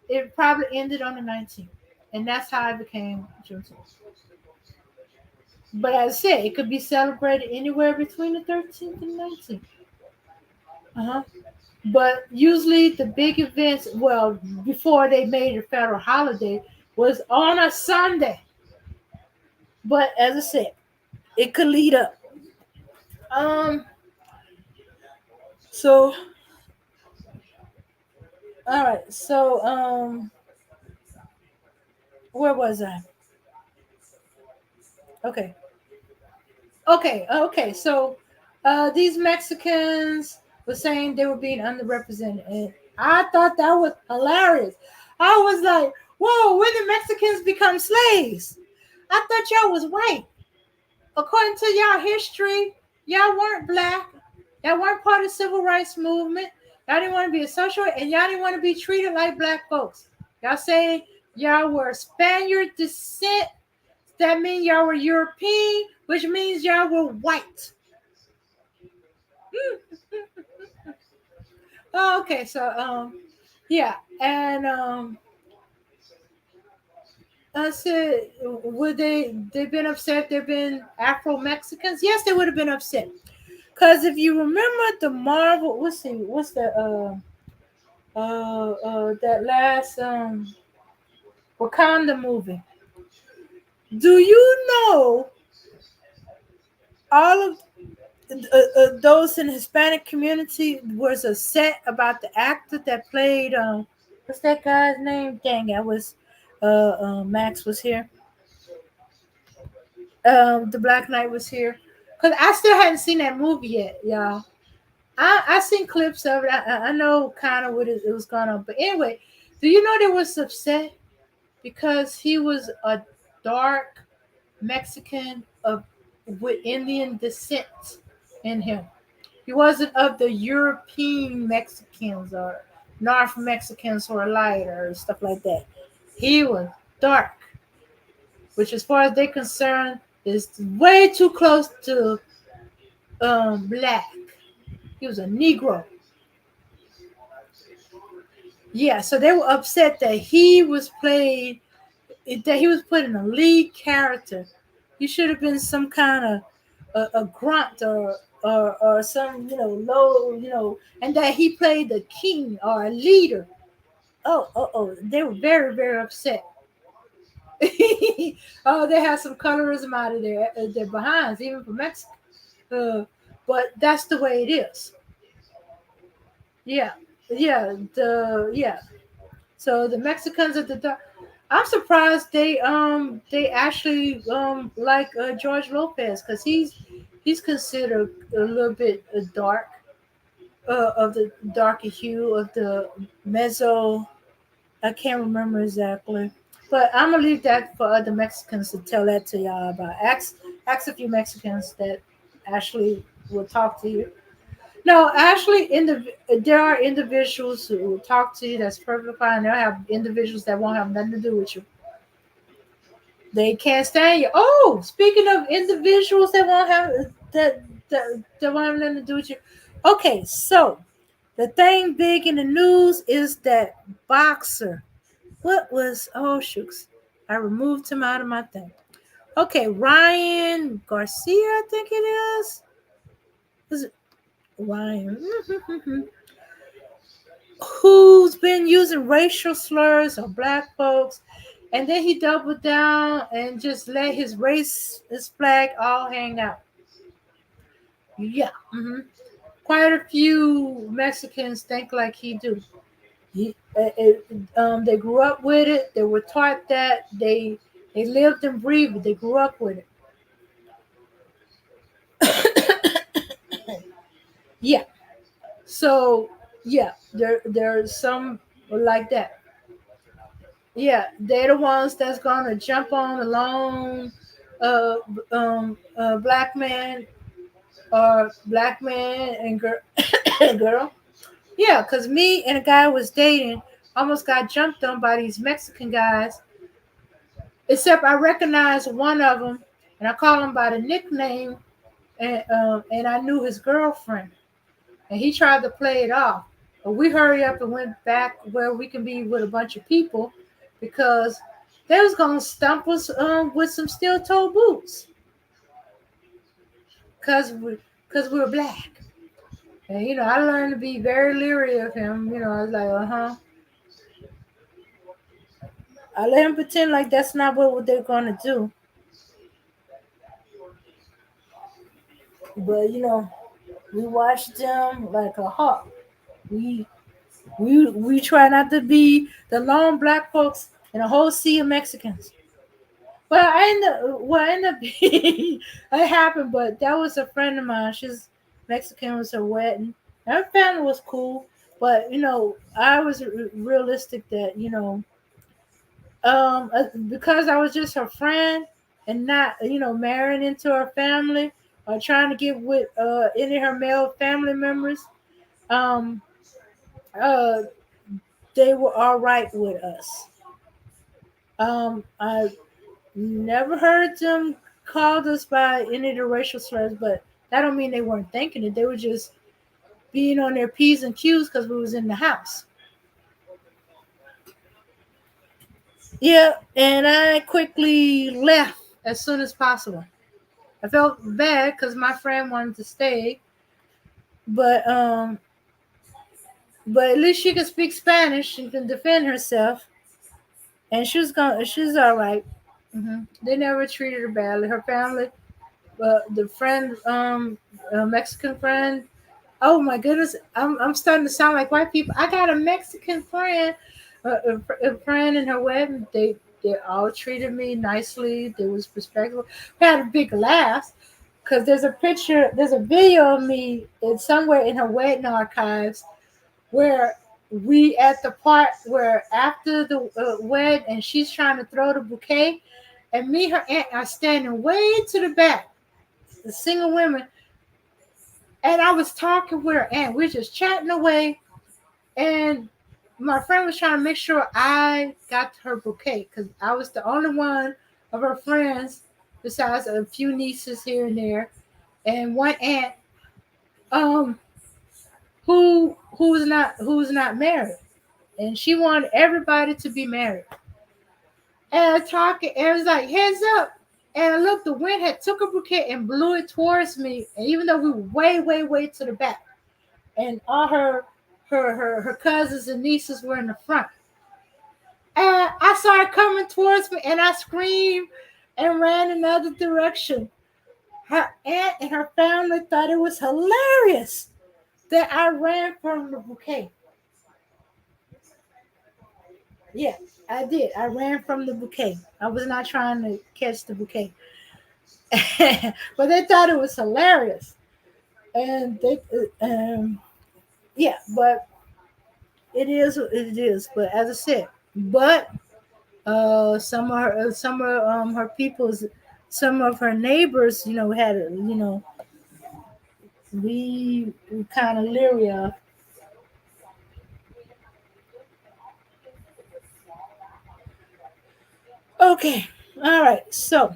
it probably ended on the 19th, and that's how it became Juneteenth. But as I said, it could be celebrated anywhere between the 13th and 19th. Uh-huh. But usually the big events, well, before they made it a federal holiday, was on a Sunday. But as I said, it could lead up. Um. So, all right. So, where was I? Okay. Okay. So, these Mexicans were saying they were being underrepresented, and I thought that was hilarious. I was like, "Whoa, when did Mexicans become slaves? I thought y'all was white. According to y'all history, y'all weren't black. Y'all weren't part of the civil rights movement. Y'all didn't want to be a social, and y'all didn't want to be treated like black folks. Y'all say y'all were Spaniard descent. That means y'all were European, which means y'all were white." Oh, okay. So yeah, and I said, would they've been upset? They've been Afro Mexicans. Yes, they would have been upset. Cause if you remember the Marvel, let's see, what's the that last Wakanda movie? Do you know all of those in the Hispanic community was upset about the actor that played what's that guy's name? Dang, I was Max was here. The Black Knight was here. Cause I still hadn't seen that movie yet, y'all. I seen clips of it. I know kind of what it was going on. But anyway, do you know they was upset because he was a dark Mexican of with Indian descent in him. He wasn't of the European Mexicans or North Mexicans who are lighter or stuff like that. He was dark, which, as far as they're concerned, is way too close to black. He was a Negro. Yeah, so they were upset that he was put in a lead character. He should have been some kind of a grunt or some low and that he played the king or a leader. Oh, they were very very upset. Oh, they have some colorism out of their behinds, even for Mexico. Uh, but that's the way it is. Yeah, yeah. So the Mexicans at the I'm surprised they actually like George Lopez because he's considered a little bit dark of the darker hue of the mezzo. I can't remember exactly, but I'm gonna leave that for other Mexicans to tell that to y'all about. Ask a few Mexicans that actually will talk to you. No, actually, there are individuals who will talk to you. That's perfectly fine. They'll have individuals that won't have nothing to do with you. They can't stand you. Oh, speaking of individuals that won't have that won't have nothing to do with you. Okay, so the thing big in the news is that boxer. What was? Oh shooks, I removed him out of my thing. Okay, Ryan Garcia, I think it is. Is it Ryan? Who's been using racial slurs on black folks, and then he doubled down and just let his flag all hang out. Yeah, quite a few Mexicans think like he do. They grew up with it. They were taught that. They lived and breathed it. They grew up with it. Yeah. So yeah, there's some like that. Yeah, they're the ones that's gonna jump on a lone uh, black man or black man and girl. Girl. Yeah, because me and a guy I was dating almost got jumped on by these Mexican guys. Except I recognized one of them, and I called him by the nickname, and I knew his girlfriend, and he tried to play it off. But we hurried up and went back where we can be with a bunch of people, because they was gonna stump us with some steel toe boots, cause we were black. And I learned to be very leery of him. I was like, I let him pretend like that's not what they're gonna do. But we watched them like a hawk. We we try not to be the lone black folks in a whole sea of Mexicans. I ended up being it happened, but that was a friend of mine. She's Mexican. It was her wedding. Her family was cool, but I was realistic that because I was just her friend and not marrying into her family or trying to get with any of her male family members. Um, uh, they were all right with us. I never heard them called us by any of the racial slurs, but that don't mean they weren't thinking it. They were just being on their P's and Q's because we was in the house. Yeah, and I quickly left as soon as possible. I felt bad because my friend wanted to stay, but but at least she could speak Spanish. She can defend herself, and she's all right. They never treated her badly. Her family, the friend, Mexican friend. Oh my goodness, I'm starting to sound like white people. I got a Mexican friend, a friend in her wedding. They all treated me nicely. They was respectful. We had a big laugh because there's a video of me in somewhere in her wedding archives where we at the part where after the wed and she's trying to throw the bouquet, and me and her aunt are standing way to the back, the single women, and I was talking with her aunt. We're just chatting away, and my friend was trying to make sure I got her bouquet because I was the only one of her friends, besides a few nieces here and there, and one aunt, um, who's not married, and she wanted everybody to be married. And I talking, and it was like heads up. And I looked, the wind had took a bouquet and blew it towards me. And even though we were way, way, way to the back, and all her cousins and nieces were in the front, and I saw her coming towards me, and I screamed and ran another direction. Her aunt and her family thought it was hilarious that I ran from the bouquet. Yeah, I did. I ran from the bouquet. I was not trying to catch the bouquet. But they thought it was hilarious. And yeah, but it is what it is. But as I said, but some of her peoples some of her neighbors, had we kind of leery of. Okay, all right. So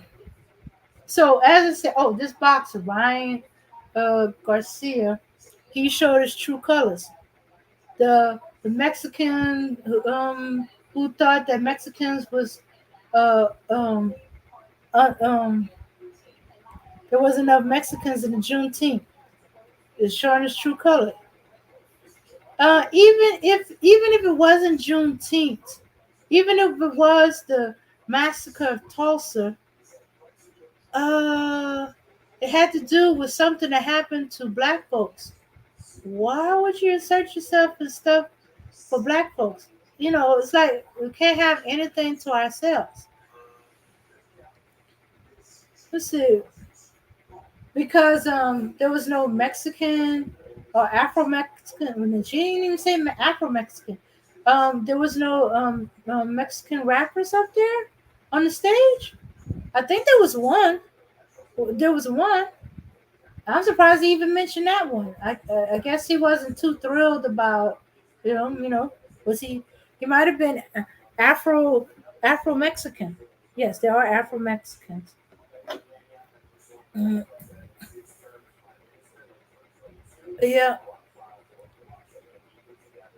as I said, oh, this boxer Ryan Garcia, he showed his true colors. The Mexican who thought that Mexicans was uh um um there was enough Mexicans in the Juneteenth is showing his true color. Even if it wasn't Juneteenth, even if it was the massacre of Tulsa, uh, it had to do with something that happened to black folks. Why would you insert yourself in stuff for black folks? It's like we can't have anything to ourselves. Let's see, because there was no Mexican or Afro Mexican. She didn't even say Afro Mexican. There was no Mexican rappers up there on the stage. I think there was one. There was one. I'm surprised he even mentioned that one. I guess he wasn't too thrilled about, was he? He might have been Afro Afro Mexican. Yes, there are Afro Mexicans. Mm, yeah,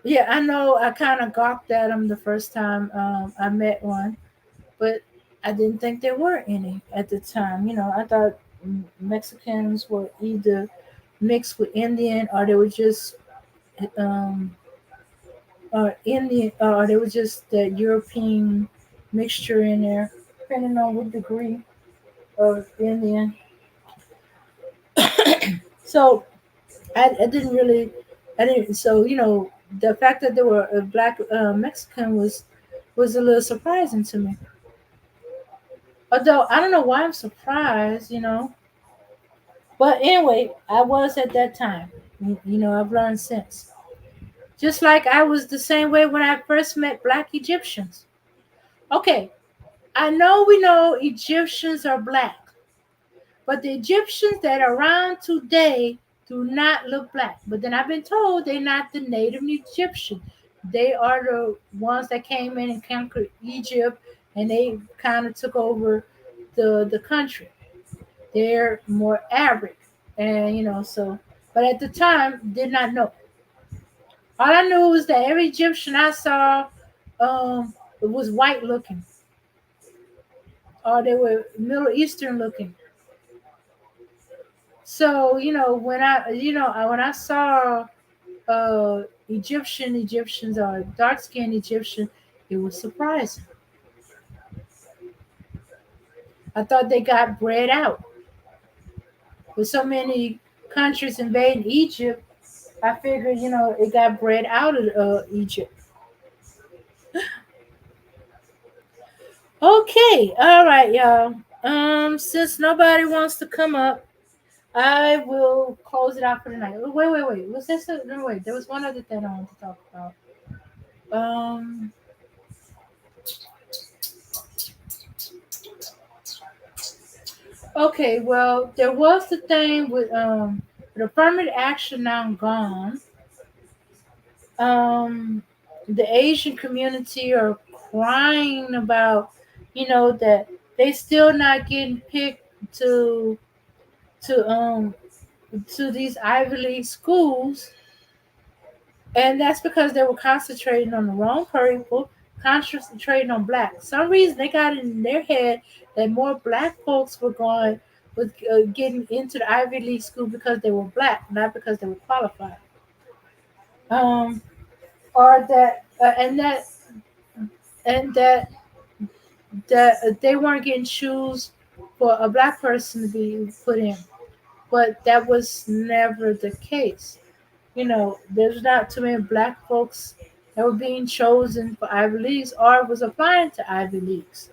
yeah. I know. I kind of gawked at him the first time I met one, but I didn't think there were any at the time. I thought Mexicans were either mixed with Indian or they were just um, Indian, or they were just the European mixture in there, depending on what degree of Indian. So I didn't really, I didn't. So the fact that there were a black Mexican was a little surprising to me. Although I don't know why I'm surprised. But anyway, I was at that time. I've learned since. Just like I was the same way when I first met black Egyptians. Okay, I know we know Egyptians are black, but the Egyptians that are around today do not look black. But then I've been told they're not the native Egyptian. They are the ones that came in and conquered Egypt and they kind of took over the country. They're more Arabic. And so but at the time did not know. All I knew was that every Egyptian I saw was white looking or they were Middle Eastern looking. So when I saw Egyptians or dark skinned Egyptian, it was surprising. I thought they got bred out with so many countries invading Egypt. I figured it got bred out of Egypt. Okay, all right, y'all. Since nobody wants to come up, I will close it out for tonight. Wait. Was this? No, wait. There was one other thing I wanted to talk about. Um. Okay. Well, there was the thing with affirmative action now gone. Um. The Asian community are crying about, that they still not getting picked to to these Ivy League schools. And that's because they were concentrating on the wrong people, concentrating on black. Some reason they got it in their head that more black folks were going with getting into the Ivy League school because they were black, not because they were qualified. Um, or that and that they weren't getting shoes for a black person to be put in, but that was never the case. There's not too many black folks that were being chosen for Ivy Leagues or was applying to Ivy Leagues.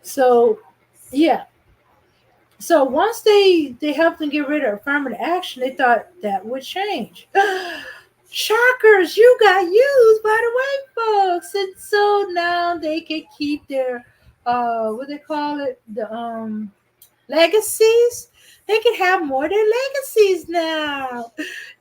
So, yeah. So once they helped them get rid of affirmative action, they thought that would change. Shockers, you got used by the white folks, and so now they can keep their what they call it, the legacies. They can have more than legacies now.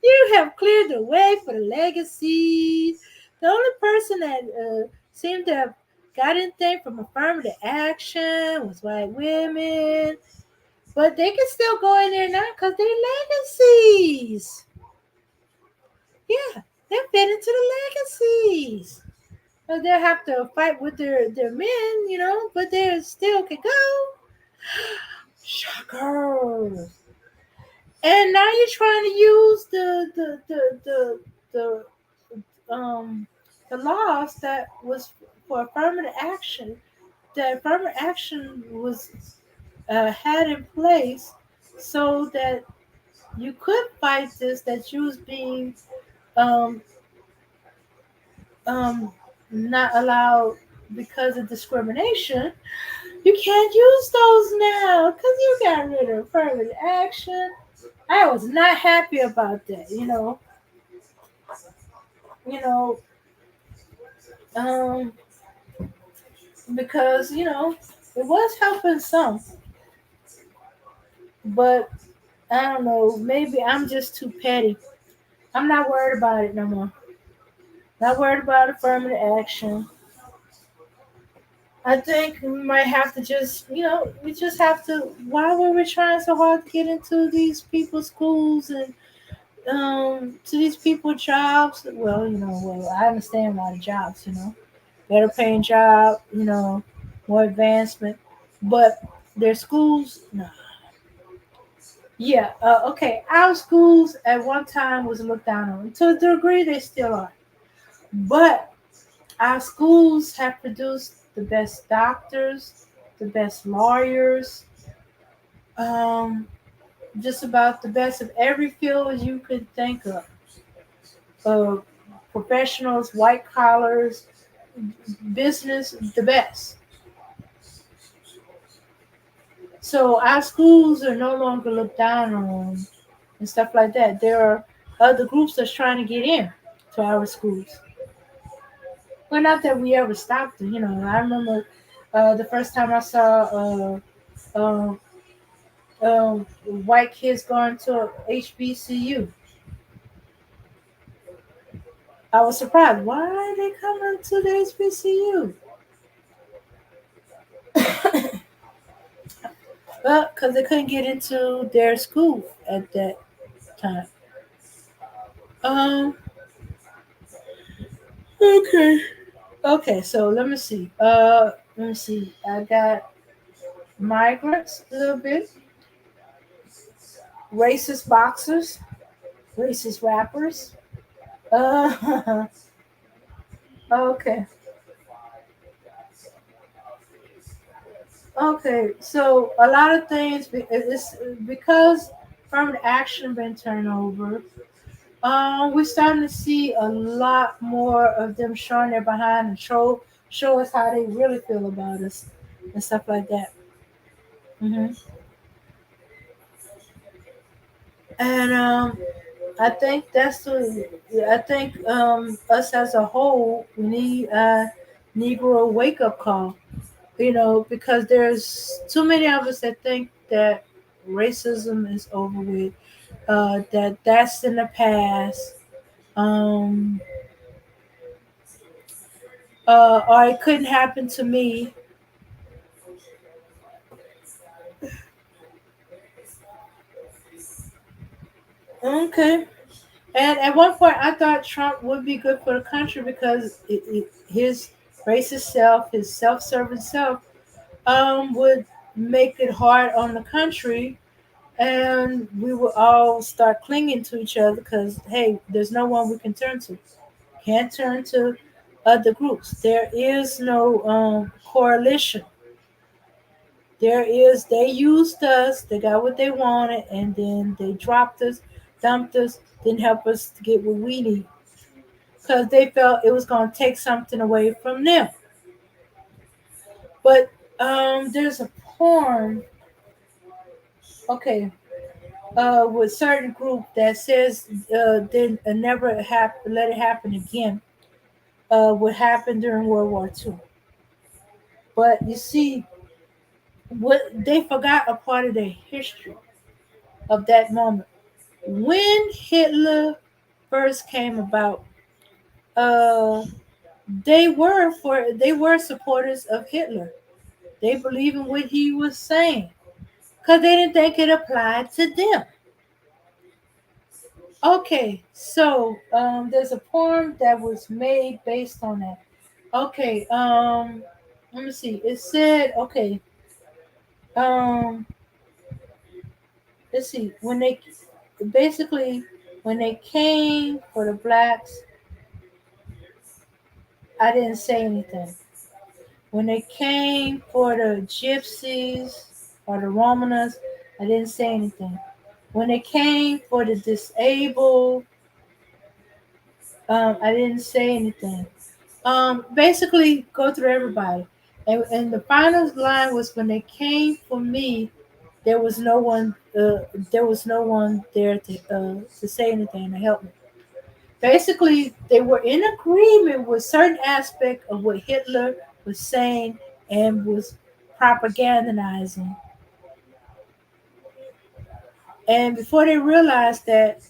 You have cleared the way for the legacies. The only person that seemed to have got anything from affirmative action was white women, but they can still go in there now because they're legacies. Yeah, they fit into the legacies. But they'll have to fight with their men, but they still can go. Shocker. And now you're trying to use um the laws that was for affirmative action. The affirmative action was had in place so that you could fight this, that you was being um um not allowed because of discrimination. You can't use those now because you got rid of affirmative action. I was not happy about that. You know, um, because it was helping some, but I don't know. Maybe I'm just too petty. I'm not worried about it no more. Not worried about affirmative action. I think we might have to just, we just have to. Why were we trying so hard to get into these people's schools and to these people jobs? Well, I understand why the jobs, better paying job, more advancement, but their schools, no. Yeah, okay. Our schools at one time was looked down on. To a degree, they still are. But our schools have produced the best doctors, the best lawyers, um, just about the best of every field you could think of. Uh, Professionals, white collars, business, the best. So our schools are no longer looked down on and stuff like that. There are other groups that's trying to get in to our schools. Well, not that we ever stopped it. I remember the first time I saw white kids going to HBCU. I was surprised. Why are they coming to the HBCU? Well, because they couldn't get into their school at that time. Um. Okay. Okay. So let me see. Let me see. I got migrants a little bit, racist boxers, racist rappers. Uh. Okay. Okay, so a lot of things it's because from the action been turned over. We're starting to see a lot more of them showing their behind and show us how they really feel about us and stuff like that. hmm And I think I think us as a whole we need a Negro wake up call. Because there's too many of us that think that racism is over with, that's in the past, um, or it couldn't happen to me. Okay. And at one point, I thought Trump would be good for the country because his racist self, his self-serving self, would make it hard on the country, and we would all start clinging to each other because hey, there's no one we can turn to. Can't turn to other groups. There is no coalition. They used us, they got what they wanted, and then they dropped us, dumped us, didn't help us to get what we need because they felt it was going to take something away from them. But there's a porn, okay, with certain group that says they never let it happen again. What happened during World War II. But you see, what they forgot a part of their history of that moment. When Hitler first came about, uh, they were supporters of Hitler. They believed in what he was saying because they didn't think it applied to them. Okay, so there's a poem that was made based on that. Okay, let me see. It said, okay, um, let's see. Basically, when they came for the blacks, I didn't say anything. When they came for the gypsies or the Romanas, I didn't say anything. When they came for the disabled, I didn't say anything. Basically, go through everybody. And the final line was when they came for me, there was no one. There was no one there to say anything to help me. Basically, they were in agreement with certain aspect of what Hitler was saying and was propagandizing. And before they realized that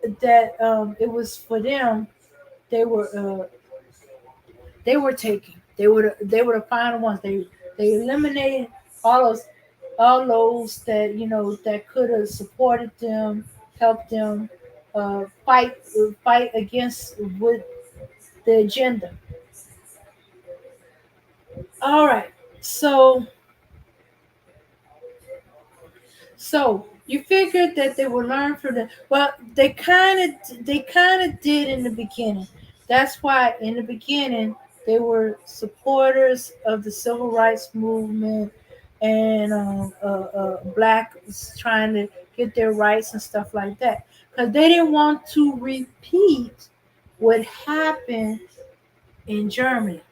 it was for them, they were taken. They were the final ones. They eliminated all those all those that that could have supported them, helped them fight against with the agenda. All right. So so you figured that they would learn from the well, they kind of did in the beginning. That's why in the beginning they were supporters of the civil rights movement and blacks trying to get their rights and stuff like that because they didn't want to repeat what happened in Germany.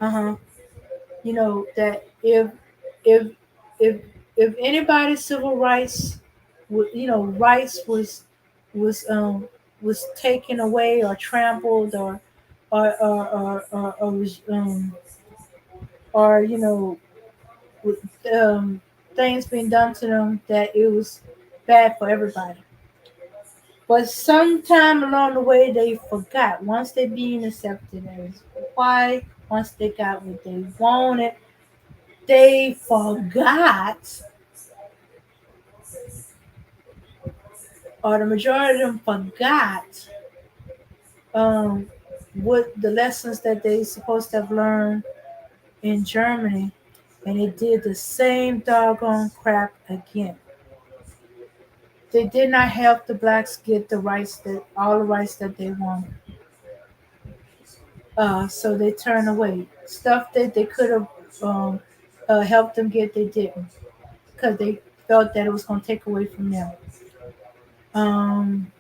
Uh-huh. That if if if anybody's civil rights rights was was taken away or trampled or was or with, things being done to them that it was bad for everybody. But sometime along the way they forgot. Once they being accepted as white, once they got what they wanted, they forgot, or the majority of them forgot um, what the lessons that they supposed to have learned in Germany, and they did the same doggone crap again. They did not help the blacks get the rights that all the rights that they wanted. So they turned away stuff that they could have helped them get. They didn't because they felt that it was going to take away from them. Um,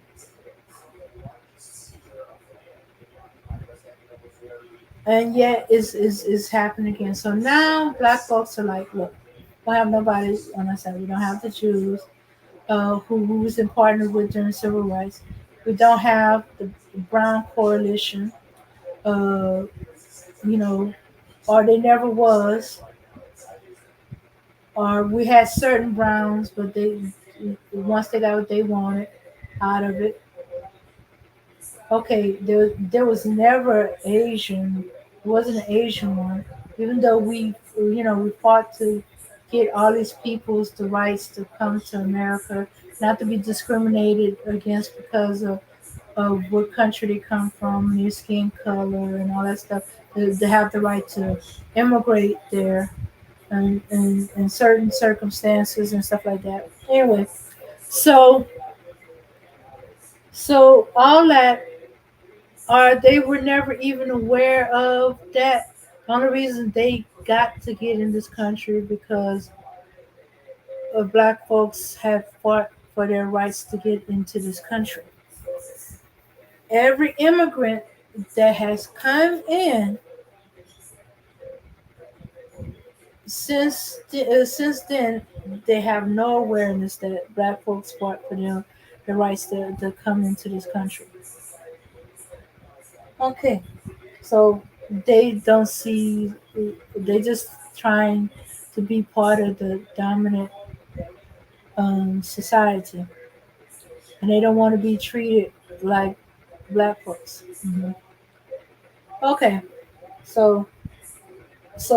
and yet is happening again. So now black folks are like, look, we don't have nobody on our side. We don't have the Jews who's in partner with during civil rights. We don't have the Brown Coalition, uh, you know, or they never was, or we had certain Browns, but they once they got what they wanted out of it. Okay, there was never Asian. It wasn't an Asian one, even though we fought to get all these peoples the rights to come to America, not to be discriminated against because of what country they come from, their skin color, and all that stuff. They have the right to immigrate there, and in certain circumstances and stuff like that. Anyway, so all that they were never even aware of that. The only reason they got to get in this country because black folks have fought for their rights to get into this country. Every immigrant that has come in since then, they have no awareness that black folks fought for them the rights to come into this country. Okay, so they don't see, they just trying to be part of the dominant society, and they don't want to be treated like black folks. Okay, so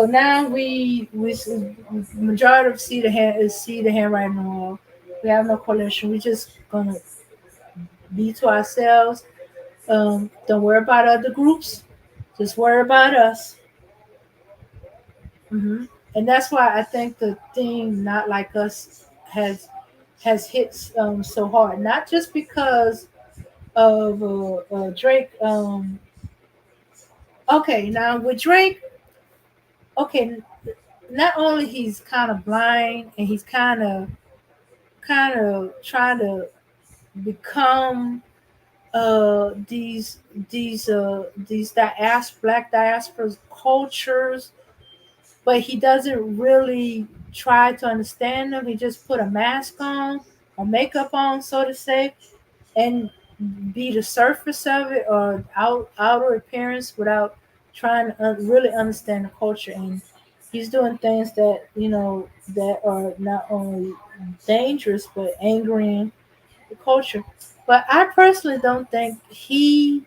now we majority of see the handwriting on the wall. We have no coalition. We just gonna be to ourselves. Don't worry about other groups. Just worry about us. And that's why I think the thing "Not Like Us" has hit so hard. Not just because of Drake. Okay, now with Drake, okay, not only he's kind of blind and he's kind of trying to become these black diaspora cultures, but he doesn't really try to understand them. He just put a mask on or makeup on, so to say, and be the surface of it or outer appearance without trying to really understand the culture. And he's doing things that that are not only dangerous but angering the culture. But I personally don't think he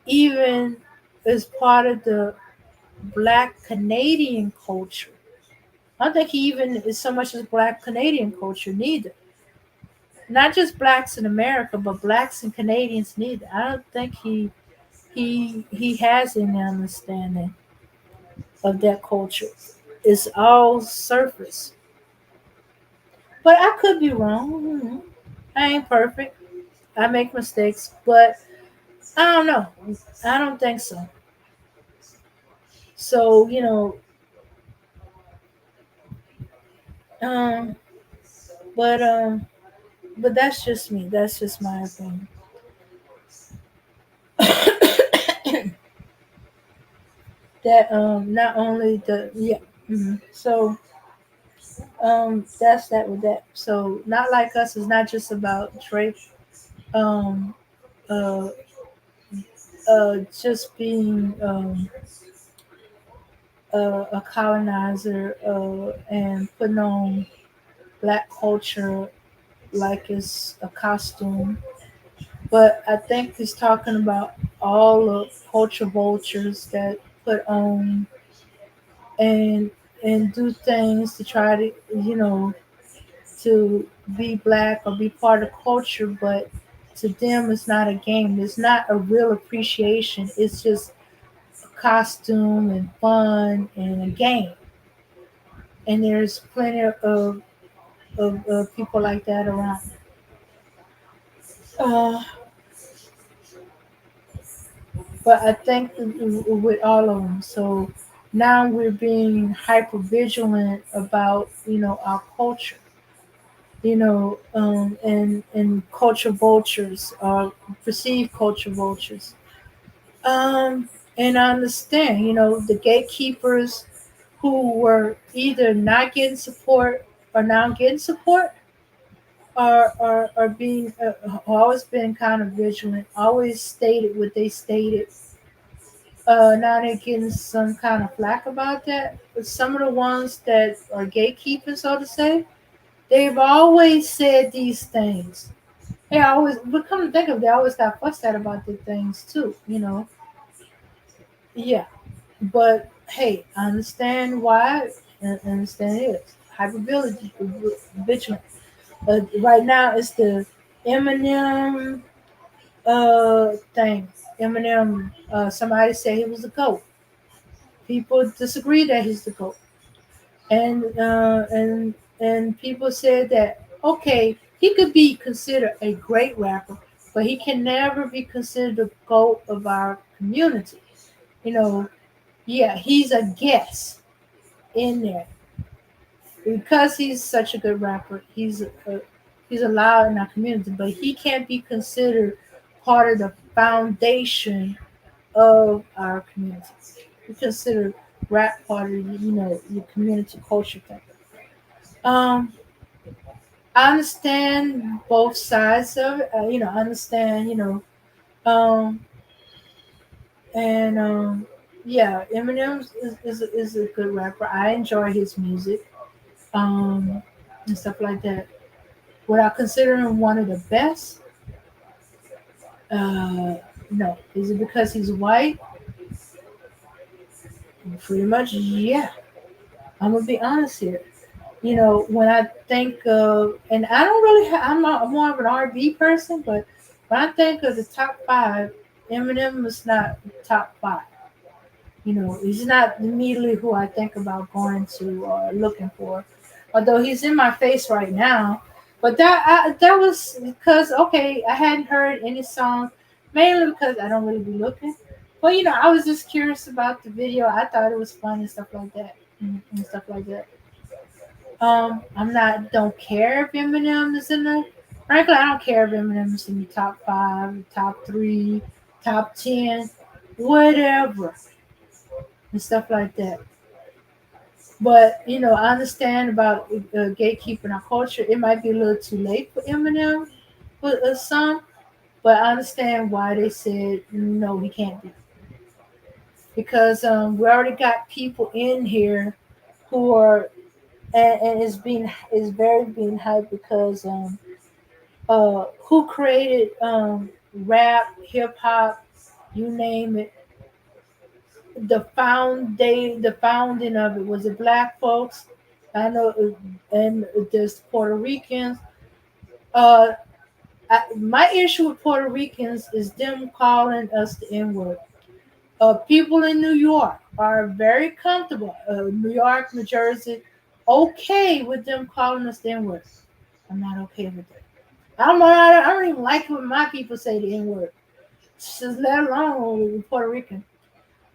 even is part of the black Canadian culture. I don't think he even is so much as black Canadian culture neither. Not just blacks in America, but blacks and Canadians neither. I don't think he has any understanding of that culture. It's all surface. But I could be wrong. I ain't perfect. I make mistakes, but I don't know. I don't think so. So um, but that's just me. That's just my opinion. That not only the yeah. So that's that with that. So Not Like Us is not just about Drake um uh just being a colonizer and putting on black culture like it's a costume. But I think he's talking about all the culture vultures that put on and do things to try to to be black or be part of culture, but to them it's not a game. It's not a real appreciation. It's just a costume and fun and a game. And there's plenty of people like that around. Uh, but I think with all of them, so now we're being hyper vigilant about our culture, and culture vultures or perceived culture vultures. Um, and I understand, the gatekeepers who were either not getting support or now getting support are being always been kind of vigilant, always stated what they stated. Now they're getting some kind of flack about that. But some of the ones that are gatekeepers, so to say, they've always said these things. They always, but come to think of it, they always got fussed at about the things too. Yeah, but hey, I understand why. I understand it. Hyperability, vigilant. Right now, it's the Eminem thing. Eminem. Somebody said he was a goat. People disagree that he's the goat, and people said that okay, he could be considered a great rapper, but he can never be considered the goat of our community. You know, yeah, he's a guest in there because he's such a good rapper. He's allowed in our community, but he can't be considered part of the foundation of our community. We consider rap part of your community culture thing. Um, I understand both sides of it. I understand, um, and Yeah, Eminem is a good rapper. I enjoy his music, um, and stuff like that. Would I consider him one of the best? No. Is it because he's white? Pretty much, yeah. I'm gonna be honest here. When I think of, and I don't really, I'm more of an R&B person, but when I think of the top five, Eminem is not top five. He's not immediately who I think about going to or looking for, although he's in my face right now. But that was because okay, I hadn't heard any songs, mainly because I don't really be looking. But I was just curious about the video. I thought it was fun and stuff like that, and stuff like that. I'm not don't care if Eminem is in the. Frankly, I don't care if Eminem is in the top five, top three, top 10, whatever, and stuff like that. But I understand about gatekeeping our culture. It might be a little too late for Eminem for some, but I understand why they said no, he can't be because we already got people in here who are and is very being hyped because who created rap, hip hop, you name it. The founding of it was it black folks. I know, and there's Puerto Ricans. Uh, my issue with Puerto Ricans is them calling us the N word. People in New York are very comfortable. New York, New Jersey, okay with them calling us the N word. I'm not okay with that. I don't even like when my people say the N word. Just let alone with Puerto Rican.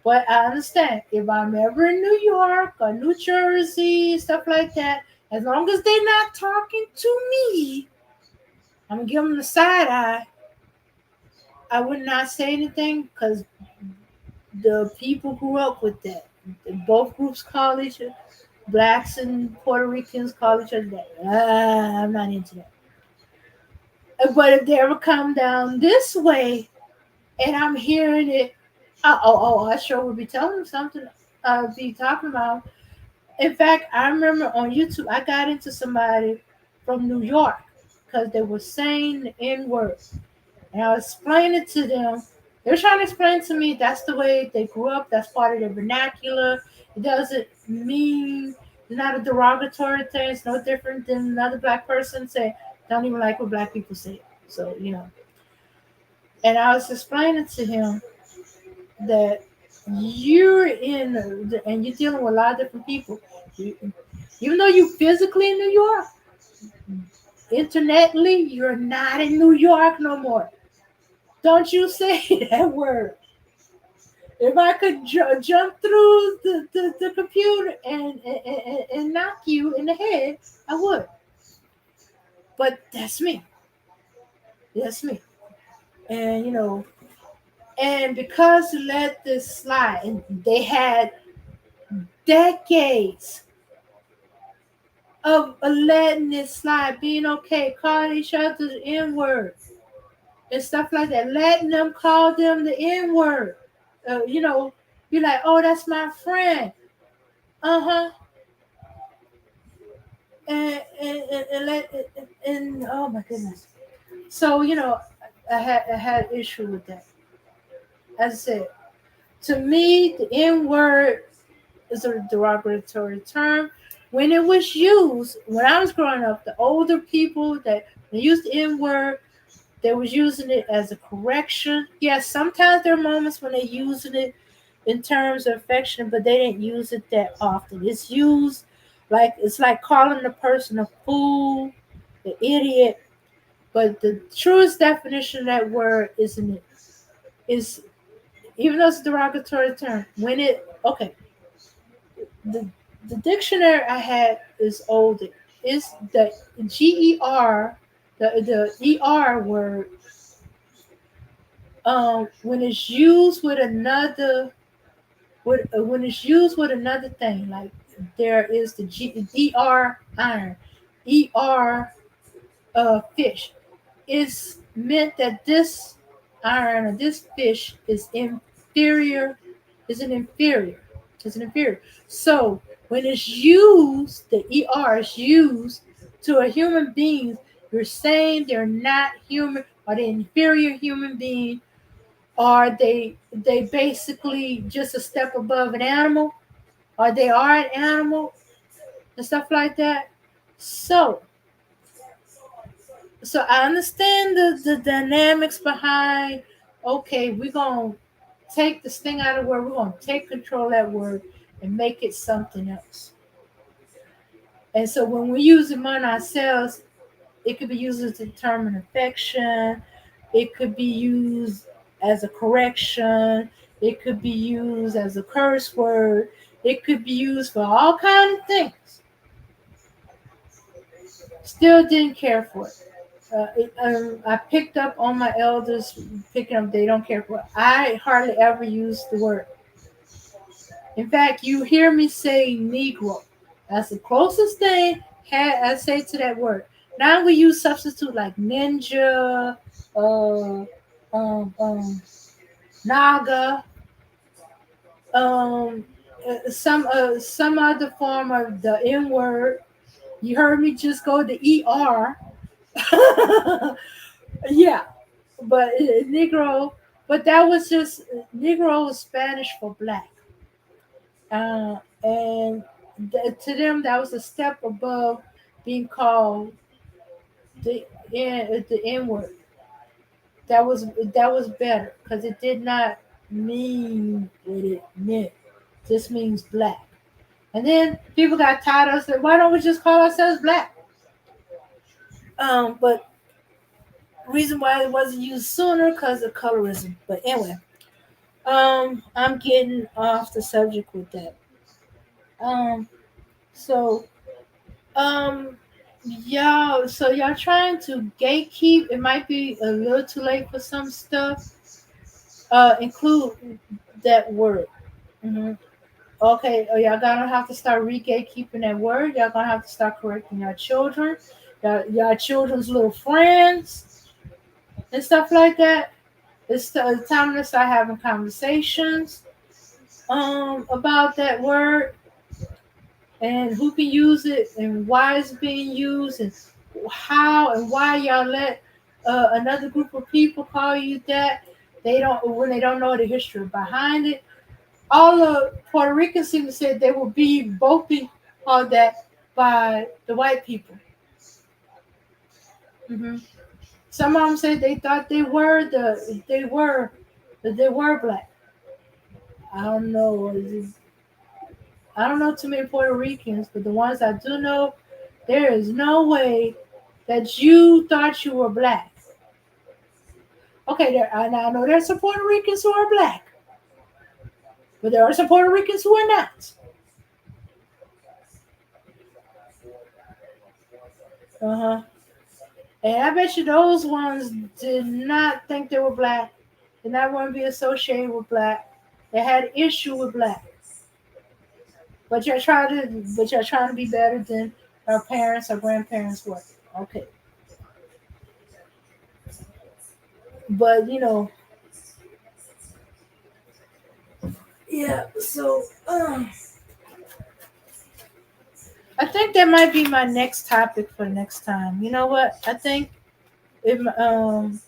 But I understand if I'm ever in New York or New Jersey, stuff like that, as long as they're not talking to me, I'm gonna give them the side eye. I would not say anything because the people grew up with that. Both groups call each other, blacks and Puerto Ricans call each other that. I'm not into that. But if they ever come down this way and I'm hearing it, I sure would be telling them something. Be talking about. In fact, I remember on YouTube, I got into somebody from New York because they were saying the N word. And I was explaining to them, they were trying to explain to me that's the way they grew up, that's part of their vernacular. It doesn't mean it's not a derogatory thing, it's no different than another black person say, don't even like what black people say. So, and I was explaining to him that you're and you're dealing with a lot of different people. You, even though you physically in New York, internetly, you're not in New York no more. Don't you say that word. If I could jump through the computer and knock you in the head, I would. But that's me. That's me. And and because they let this slide, and they had decades of letting it slide, being okay, calling each other the N word and stuff like that, letting them call them the N word. Be like, oh, that's my friend. Uh huh. And oh my goodness. So I had issue with that. As I said, to me, the N word is a derogatory term. When it was used, when I was growing up, the older people that they used the N word, they was using it as a correction. Yes, sometimes there are moments when they using it in terms of affection, but they didn't use it that often. It's used it's like calling the person a fool, an idiot. But the truest definition of that word isn't it? Is even though it's a derogatory term, when it okay, the the dictionary I had is older. It's the GER, the ER word. When it's used with another when it's used with another thing, like there is the ER iron, ER fish, it's meant that this iron or this fish is inferior It's an inferior. It's an inferior. So when it's used, the ER is used to a human being, you're saying they're not human, or the inferior human being, or they basically just a step above an animal, or they are an animal and stuff like that. So so I understand the dynamics behind, okay, we're gonna take this thing out of word, we're gonna take control of that word and make it something else. And so when we use it on ourselves, it could be used to determine affection, it could be used as a correction, it could be used as a curse word, it could be used for all kinds of things. Still didn't care for it. I picked up on my elders picking up. They don't care for it. I hardly ever use the word. In fact, you hear me say Negro. That's the closest thing I say to that word. Now we use substitute like ninja, uh, naga, um, some other form of the N word. You heard me just go to ER. Yeah, but Negro, but that was just Negro was Spanish for black, and to them that was a step above being called the N word. That was better because it did not mean what it meant. It just means black. And then people got tired of us. Said, why don't we just call ourselves black? But reason why it wasn't used sooner because of colorism. But anyway, I'm getting off the subject with that. Um, so, um, y'all trying to gatekeep. It might be a little too late for some stuff. Include that word. hmm Okay, y'all gonna have to start re-gatekeeping that word. Y'all gonna have to start correcting your children, y'all children's little friends and stuff like that. It's time to start having conversations about that word and who can use it and why it's being used and how and why y'all let another group of people call you that. They don't when they don't know the history behind it. All of Puerto Ricans seem to say they will be both be called that by the white people. hmm Some of them said they thought they were black. I don't know. I don't know too many Puerto Ricans, but the ones I do know, there is no way that you thought you were black. Okay, I know there's some Puerto Ricans who are black, but there are some Puerto Ricans who are not. Uh huh. And I bet you those ones did not think they were black, did not want to be associated with black. They had issue with black, but you're trying to be better than our parents or grandparents were. Okay, but yeah. So I think that might be my next topic for next time. You know what? It, um,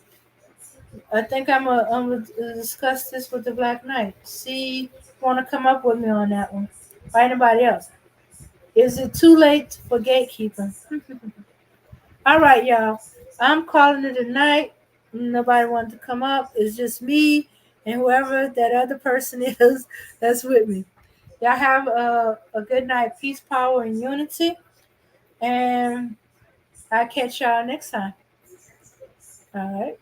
I think I'm gonna discuss this with the Black Knight. See, if you want to come up with me on that one, or anybody else. Is it too late for gatekeeping? All right, y'all. I'm calling it a night. Nobody wanted to come up. It's just me and whoever that other person is that's with me. Y'all have a good night. Peace, power, and unity. And I'll catch y'all next time. All right.